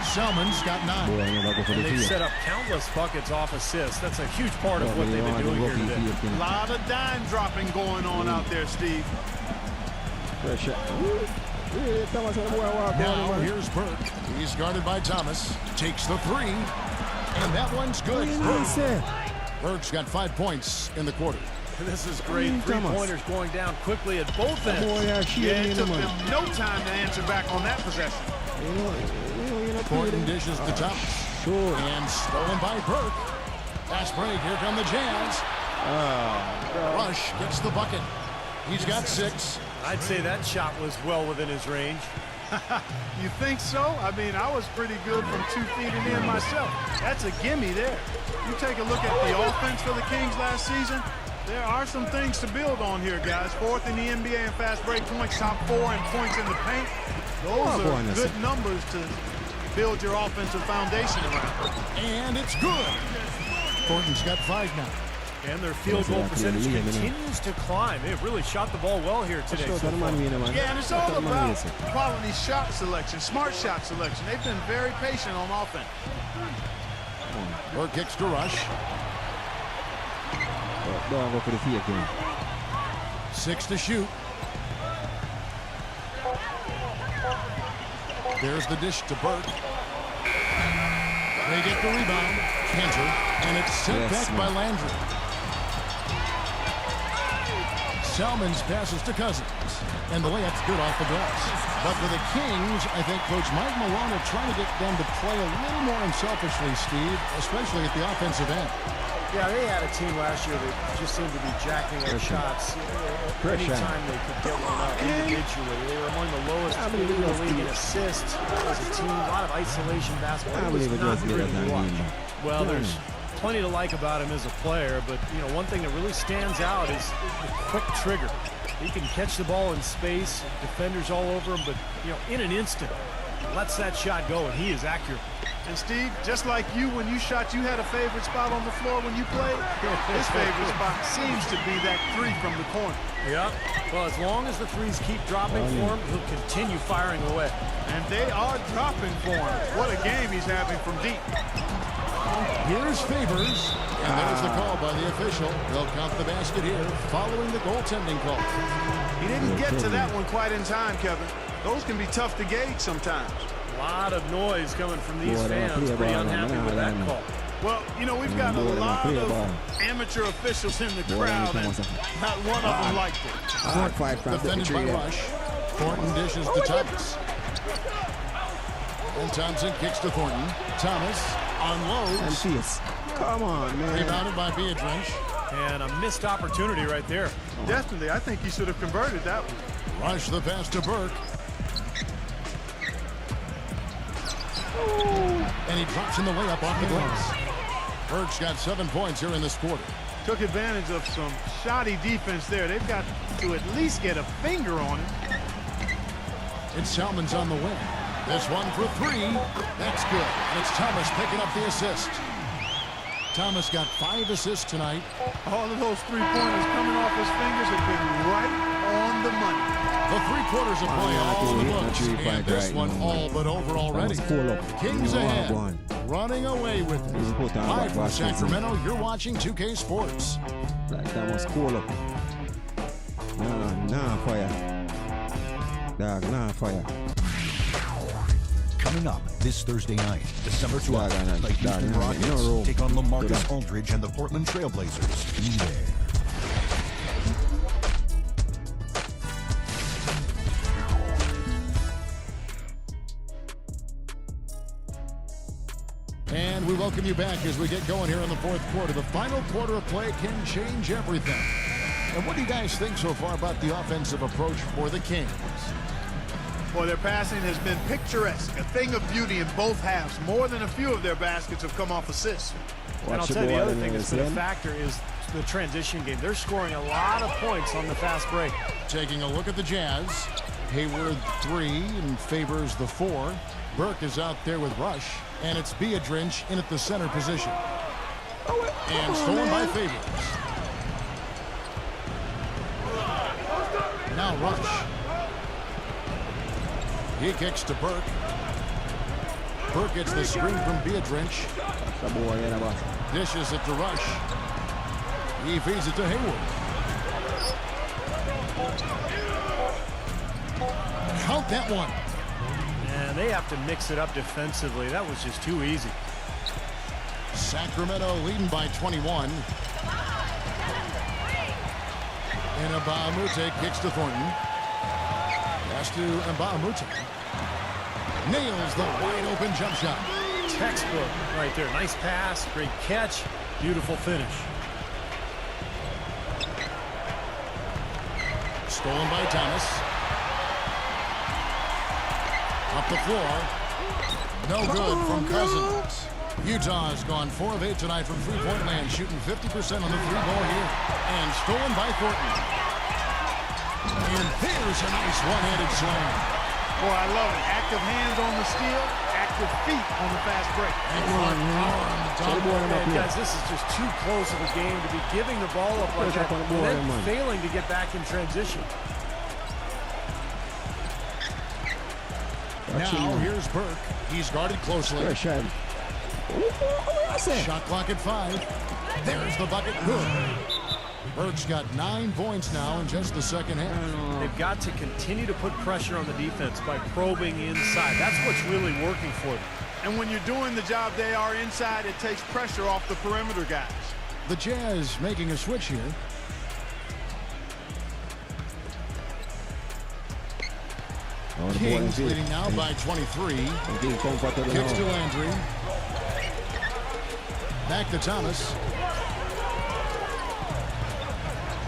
Speaker 3: Salmons got 9.
Speaker 4: They've set up countless buckets off assists. That's a huge part of what they've been doing here today.
Speaker 5: A lot of dime dropping going on out there, Steve.
Speaker 3: Now here's Burke. He's guarded by Thomas. Takes the 3. And that one's good. Burke's got 5 points in the quarter.
Speaker 4: This is great. 3-pointers going down quickly at both ends.
Speaker 5: Yeah, it took them no time to answer back on that possession.
Speaker 3: Thornton dishes to Thomas. And stolen by Burke. Fast break. Here come the Jazz. Rush gets the bucket. He's got 6.
Speaker 4: I'd say that shot was well within his range.
Speaker 5: You think so? I mean, I was pretty good from 2 feet and in myself. That's a gimme there. You take a look at the offense for the Kings last season, there are some things to build on here, guys. 4th in the NBA in fast break points, top 4 in points in the paint. Those are good numbers to build your offensive foundation around.
Speaker 3: And it's good. Thornton's got 5 now.
Speaker 4: And their field goal percentage continues to climb. They've really shot the ball well here today.
Speaker 5: Yeah, and it's all about quality shot selection, smart shot selection. They've been very patient on offense.
Speaker 3: Burke kicks to Rush. 6 to shoot. There's the dish to Burke. They get the rebound. Cantor. And it's sent back by Landry. Salmons passes to Cousins. And the layup's good off the glass. But for the Kings, I think Coach Mike Malone will try to get them to play a little more unselfishly, Steve, especially at the offensive end.
Speaker 4: Yeah, they had a team last year that just seemed to be jacking their shots anytime they could get one up individually. They were among the lowest in the league in assists as a team. A lot of isolation basketball. It was not pretty to watch. Well, there's plenty to like about him as a player, but you know, one thing that really stands out is the quick trigger. He can catch the ball in space, defenders all over him, but you know, in an instant, lets that shot go, and he is accurate.
Speaker 5: And Steve, just like you, when you shot, you had a favorite spot on the floor when you played. His favorite spot seems to be that 3 from the corner.
Speaker 4: Yeah. Well, as long as the 3s keep dropping for him, he'll continue firing away.
Speaker 5: And they are dropping for him. What a game he's having from deep.
Speaker 3: here's Favors. And there's the call by the official. They'll count the basket here following the goaltending call.
Speaker 5: He didn't get to that one quite in time, Kevin. Those can be tough to gauge sometimes.
Speaker 4: A lot of noise coming from these fans. Pretty unhappy with that call.
Speaker 5: Well, you know, we've got a lot of amateur officials in the crowd, and not one of them liked it.
Speaker 3: Defended by Rush. Thornton dishes to Thomas. And Thompson kicks to Thornton. Thomas unloads.
Speaker 1: Come on, man.
Speaker 3: Rebounded by Beatrice.
Speaker 4: And a missed opportunity right there.
Speaker 5: Definitely. I think he should have converted that one.
Speaker 3: Rush the pass to Burke. And he drops in the layup off the glass. Burke's got 7 points here in this quarter.
Speaker 5: Took advantage of some shoddy defense there. They've got to at least get a finger on it.
Speaker 3: It's Salmon's on the wing. This one for 3. That's good. And it's Thomas picking up the assist. Thomas got 5 assists tonight.
Speaker 5: All of those three-pointers coming off his fingers have been right on the money.
Speaker 3: The 3 quarters of play all in the books. And this one all but over already. Kings ahead. Running away with it. Live from Sacramento, you're watching 2K Sports.
Speaker 1: That was cool up. Nah, fire. Dog, nah, fire.
Speaker 7: Coming up this Thursday night, December 12th, the Houston Rockets take on LaMarcus Aldridge and the Portland Trailblazers. Be there.
Speaker 3: And we welcome you back as we get going here in the 4th quarter. The final quarter of play can change everything. And what do you guys think so far about the offensive approach for the Kings?
Speaker 5: Well, their passing has been picturesque, a thing of beauty in both halves. More than a few of their baskets have come off assists.
Speaker 4: And I'll tell you the other thing that's been a factor is the transition game. They're scoring a lot of points on the fast break.
Speaker 3: Taking a look at the Jazz. Hayward 3 and Favors the 4. Burke is out there with Rush. And it's Beatrice in at the center position. And stolen by Favors. Now Rush. He kicks to Burke. Burke gets the screen from Beatrice. Dishes it to Rush. He feeds it to Hayward. Count that one.
Speaker 4: And they have to mix it up defensively. That was just too easy.
Speaker 3: Sacramento leading by 21. And Mbamute kicks to Thornton. Pass to Mbamute. Nails the wide open jump shot.
Speaker 4: Textbook right there. Nice pass, great catch, beautiful finish.
Speaker 3: Stolen by Thomas. Up the floor. No good from Cousins. Utah has gone 4 of 8 tonight from three-point land, shooting 50% on the 3-ball here. And stolen by Thornton. And there's a nice one-handed slam.
Speaker 5: Boy, I love it. Active hands on the steal, active feet on the fast break.
Speaker 4: And guys, this is just too close of a game to be giving the ball up like that and then failing to get back in transition.
Speaker 3: Now here's Burke. He's guarded closely. Shot clock at 5. There's the bucket. Good. Burke's got 9 points now in just the second half.
Speaker 4: They've got to continue to put pressure on the defense by probing inside. That's what's really working for them.
Speaker 5: And when you're doing the job they are inside, it takes pressure off the perimeter guys.
Speaker 3: The Jazz making a switch here. Kings leading now by 23. Kicks to Landry. Back to Thomas.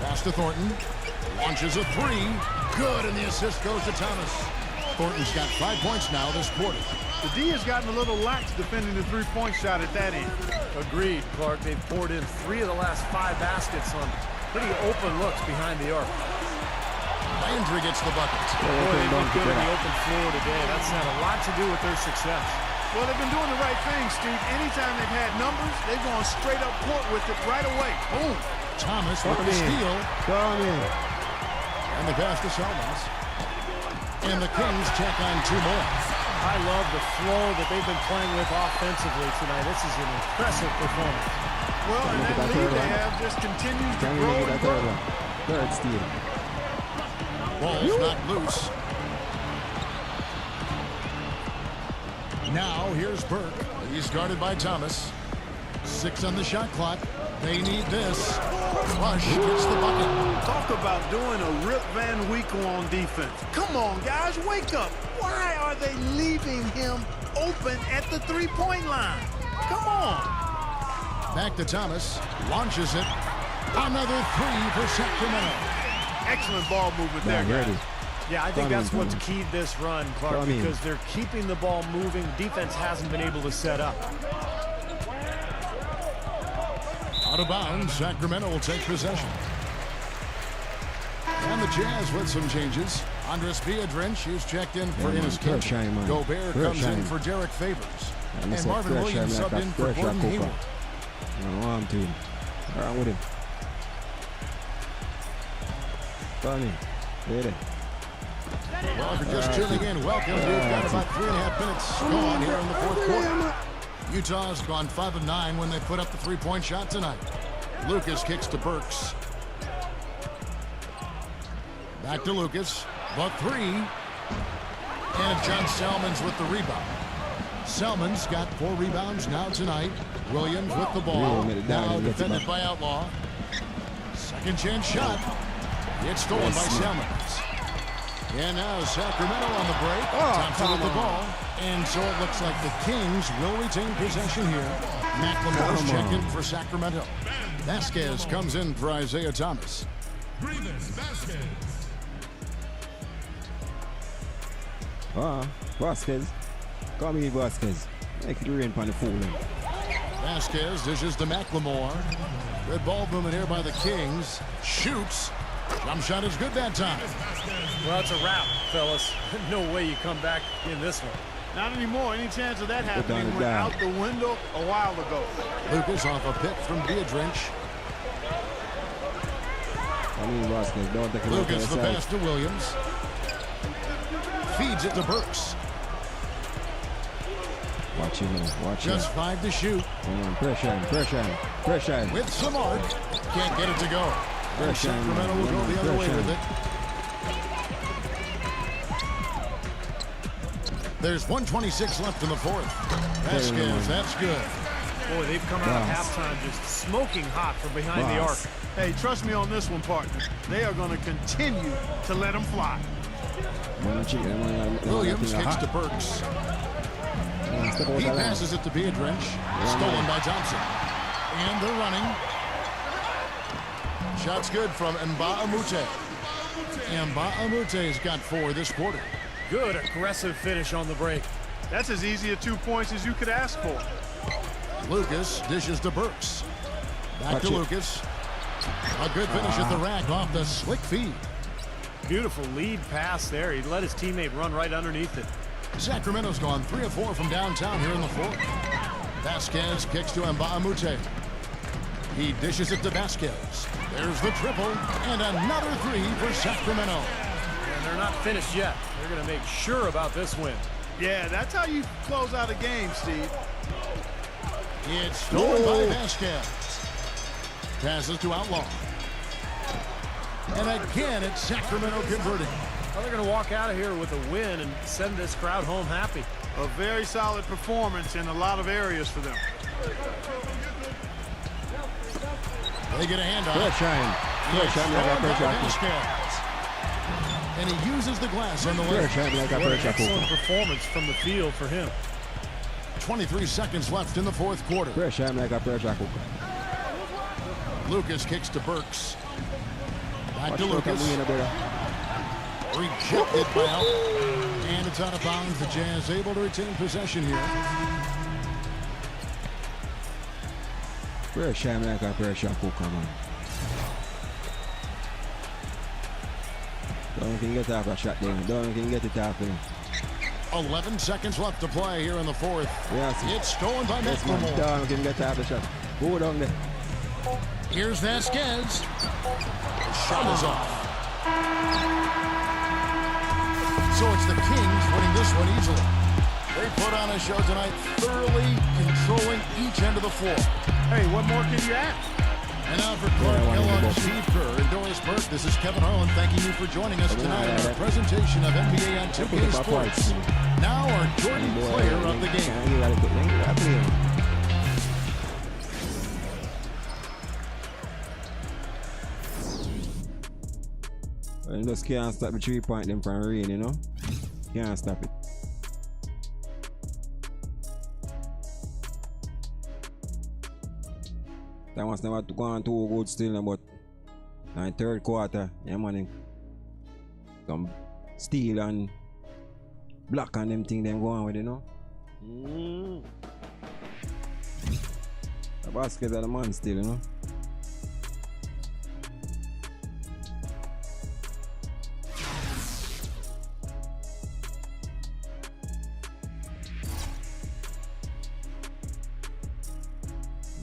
Speaker 3: Pass to Thornton. Launches a 3. Good, and the assist goes to Thomas. Thornton's got 5 points now this quarter.
Speaker 5: The D has gotten a little lax defending the three-point shot at that end.
Speaker 4: Agreed, Clark. They've poured in 3 of the last 5 baskets on pretty open looks behind the arc.
Speaker 3: Landry gets the bucket.
Speaker 4: Boy, they've been good in the open floor today. That's had a lot to do with their success.
Speaker 5: Well, they've been doing the right thing, Steve. Anytime they've had numbers, they've gone straight up court with it right away. Boom.
Speaker 3: Thomas with the steal.
Speaker 1: Come in.
Speaker 3: And the pass to Salmons. And the Kings check on 2 more.
Speaker 4: I love the flow that they've been playing with offensively tonight. This is an impressive performance.
Speaker 5: Well, and that lead they have just continues to grow and grow.
Speaker 1: Third steal.
Speaker 3: Ball's not loose. Now here's Burke. He's guarded by Thomas. 6 on the shot clock. They need this. Rush gets the bucket.
Speaker 5: Talk about doing a Rip Van Winkle on defense. Come on, guys, wake up. Why are they leaving him open at the three-point line? Come on.
Speaker 3: Back to Thomas. Launches it. Another 3 for Sacramento.
Speaker 5: Excellent ball movement there, guys.
Speaker 4: Yeah, I think that's what's keyed this run, Clark, because they're keeping the ball moving. Defense hasn't been able to set up.
Speaker 3: Out of bounds, Sacramento will take possession. And the Jazz with some changes. Andres Biedrins is checked in for Enes Kanter. Gobert comes in for Derek Favors. And Marvin Williams subbed in for Gordon Hayward.
Speaker 1: I'm to him. Around with him. Funny. Ready.
Speaker 3: Well, if you're just tuning in, welcome. We've got about 3.5 minutes gone here in the fourth quarter. Utah's gone 5 of 9 when they put up the three-point shot tonight. Lucas kicks to Burks. Back to Lucas. But 3. And John Selmans with the rebound. Selmans got 4 rebounds now tonight. Williams with the ball. Now defended by Outlaw. Second chance shot. It's stolen by Selmans. And now Sacramento on the break. Thompson with the ball. And so it looks like the Kings will retain possession here. McLemore's checked in for Sacramento. Vasquez comes in for Isaiah Thomas.
Speaker 1: Vasquez. Come in, Vasquez. Make it rain on the fool.
Speaker 3: Vasquez dishes to McLemore. Good ball movement here by the Kings. Shoots. Jump shot is good that time.
Speaker 4: Well, it's a wrap, fellas. No way you come back in this one.
Speaker 5: Not anymore. Any chance of that happening went out the window a while ago.
Speaker 3: Lucas off a pick from Biedrins. Lucas the pass to Williams. Feeds it to Burks.
Speaker 1: Watch him, watch him.
Speaker 3: Just 5 to shoot.
Speaker 1: Come on, pressure him, pressure him, pressure him.
Speaker 3: With some arc. Can't get it to go. Sacramento will go the other way with it. There's 1:26 left in the fourth. Vasquez, that's good.
Speaker 4: Boy, they've come out of halftime just smoking hot from behind the arc.
Speaker 5: Hey, trust me on this one, partner. They are going to continue to let them fly.
Speaker 3: Williams kicks to Burks. He passes it to Biedrins. Stolen by Thompson. And they're running. Shot's good from Mbah-a-Moute. Mbah-a-Moute's got 4 this quarter.
Speaker 4: Good aggressive finish on the break.
Speaker 5: That's as easy a 2 points as you could ask for.
Speaker 3: Lucas dishes to Burks. Back to Lucas. A good finish at the rack off the slick feed.
Speaker 4: Beautiful lead pass there. He let his teammate run right underneath it.
Speaker 3: Sacramento's gone 3 of 4 from downtown here in the fourth. Vasquez kicks to Mbah-a-Moute. He dishes it to Vasquez. There's the triple and another 3 for Sacramento.
Speaker 4: And they're not finished yet. They're going to make sure about this win.
Speaker 5: Yeah, that's how you close out a game, Steve.
Speaker 3: It's stolen by Vasquez. Passes to Outlaw. And again, it's Sacramento converting.
Speaker 4: Well, they're going to walk out of here with a win and send this crowd home happy.
Speaker 5: A very solid performance in a lot of areas for them.
Speaker 3: They get a handoff. And he uses the glass on the left.
Speaker 4: What an excellent performance from the field for him.
Speaker 3: 23 seconds left in the fourth quarter. Lucas kicks to Burks. Back to Lucas. Rejected by Allen. And it's out of bounds. The Jazz able to retain possession here.
Speaker 1: Pressure like a pressure cooker, man. Don't can get off a shot there. Don't can get it off him.
Speaker 3: 11 seconds left to play here in the fourth.
Speaker 1: Yes.
Speaker 3: It's stolen by McLemore.
Speaker 1: Don't can get off the shot. Go down there.
Speaker 3: Here's Vasquez. The shot is off. So it's the Kings winning this one easily. They put on a show tonight, thoroughly controlling each end of the floor.
Speaker 5: Hey, what more can you ask?
Speaker 3: And now for Clark Kellogg, Steve Kerr, and Doris Burke, this is Kevin Harlan thanking you for joining us tonight on our presentation of NBA on 2K Sports. Now our Jordan player of the game.
Speaker 1: You just can't stop the 3-point them from rain, you know? Can't stop it. That was never gone too good still, but in the third quarter, yeah man, some steel and black and them thing them go on with, you know? The basket of the man still, you know?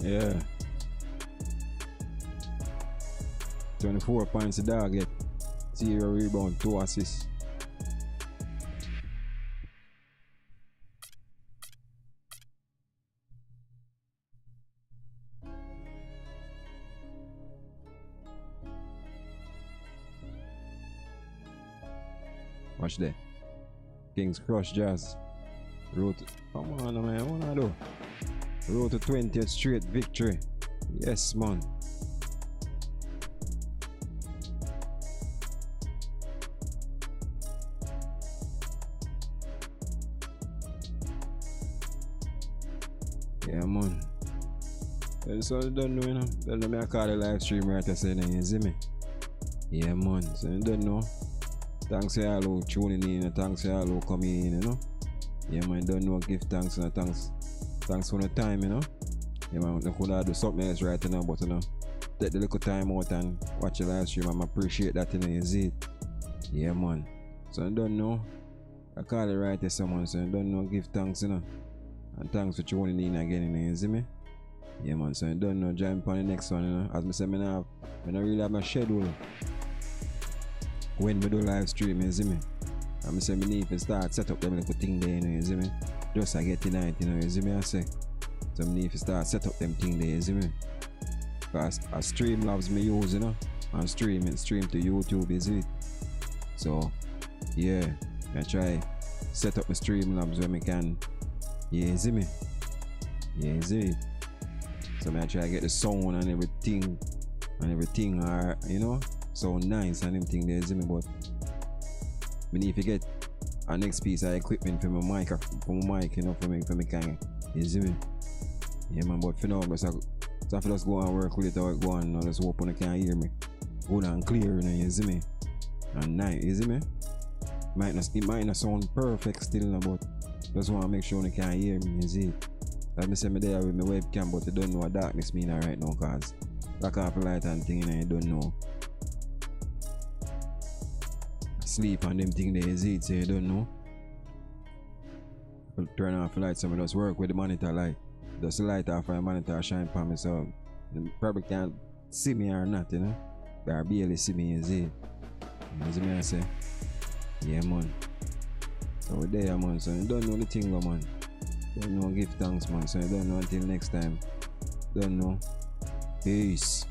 Speaker 1: Yeah. 24 points a dog get 0 rebound, 2 assists. Watch that. Kings crush Jazz. Road. Come on, man. What I do? Road to 20th straight victory. Yes, man. Yeah, man. So you don't know, you know. Don't know me I call the live stream right I said, you see me? Yeah, man. So you don't know. Thanks to all who tuning in, thanks to all who coming in, you know. Yeah, man. Don't know. Give thanks and thanks. Thanks for the time, you know. Yeah, man. I could have do something else right now, but you know, take the little time out and watch the live stream. I appreciate that, you know. You see it? Yeah, man. So you don't know. I call it right to someone, so you don't know. Give thanks, you know. And thanks for tuning in again, you know. You see me? Yeah, man. So you don't know. Join on the next one, you know. As I said, I don't really have my schedule when we do live stream, you see me? I'm saying I need to start set up them little thing there, you know, you see me? Just I get tonight, you know, you see me? I say. So I need to start set up them thing there, you see me? Because a stream loves me use, you know? And stream to YouTube, you see it? So, yeah, I try set up my stream labs where I can, yeah, you see me? Yeah, you see it? So I try to get the sound and everything, you know? Sound nice and everything there, you see me? But I need to get a next piece of equipment for my mic, you know, for me can, you see me? Yeah, man, but for now, so I just go and work with it or go on, just hope you can hear me good and clear, you know, you see me? And nice, you see me? It might not sound perfect still, but just want to make sure you can hear me, you see? Like I say, I'm there with my webcam, but you don't know what darkness means right now, because black off the light and thing, you know, you don't know. Sleep and them thing there, you see it, so you don't know. Turn off the light, so I just work with the monitor light. Just the light off my monitor shine for me, so you probably can't see me or not, you know. Or barely see me, you see it. You see me, I say? Yeah, man. So we're there, man, so you don't know the thing, man. Don't know, give thanks, man, so you don't know until next time. Don't know. Peace.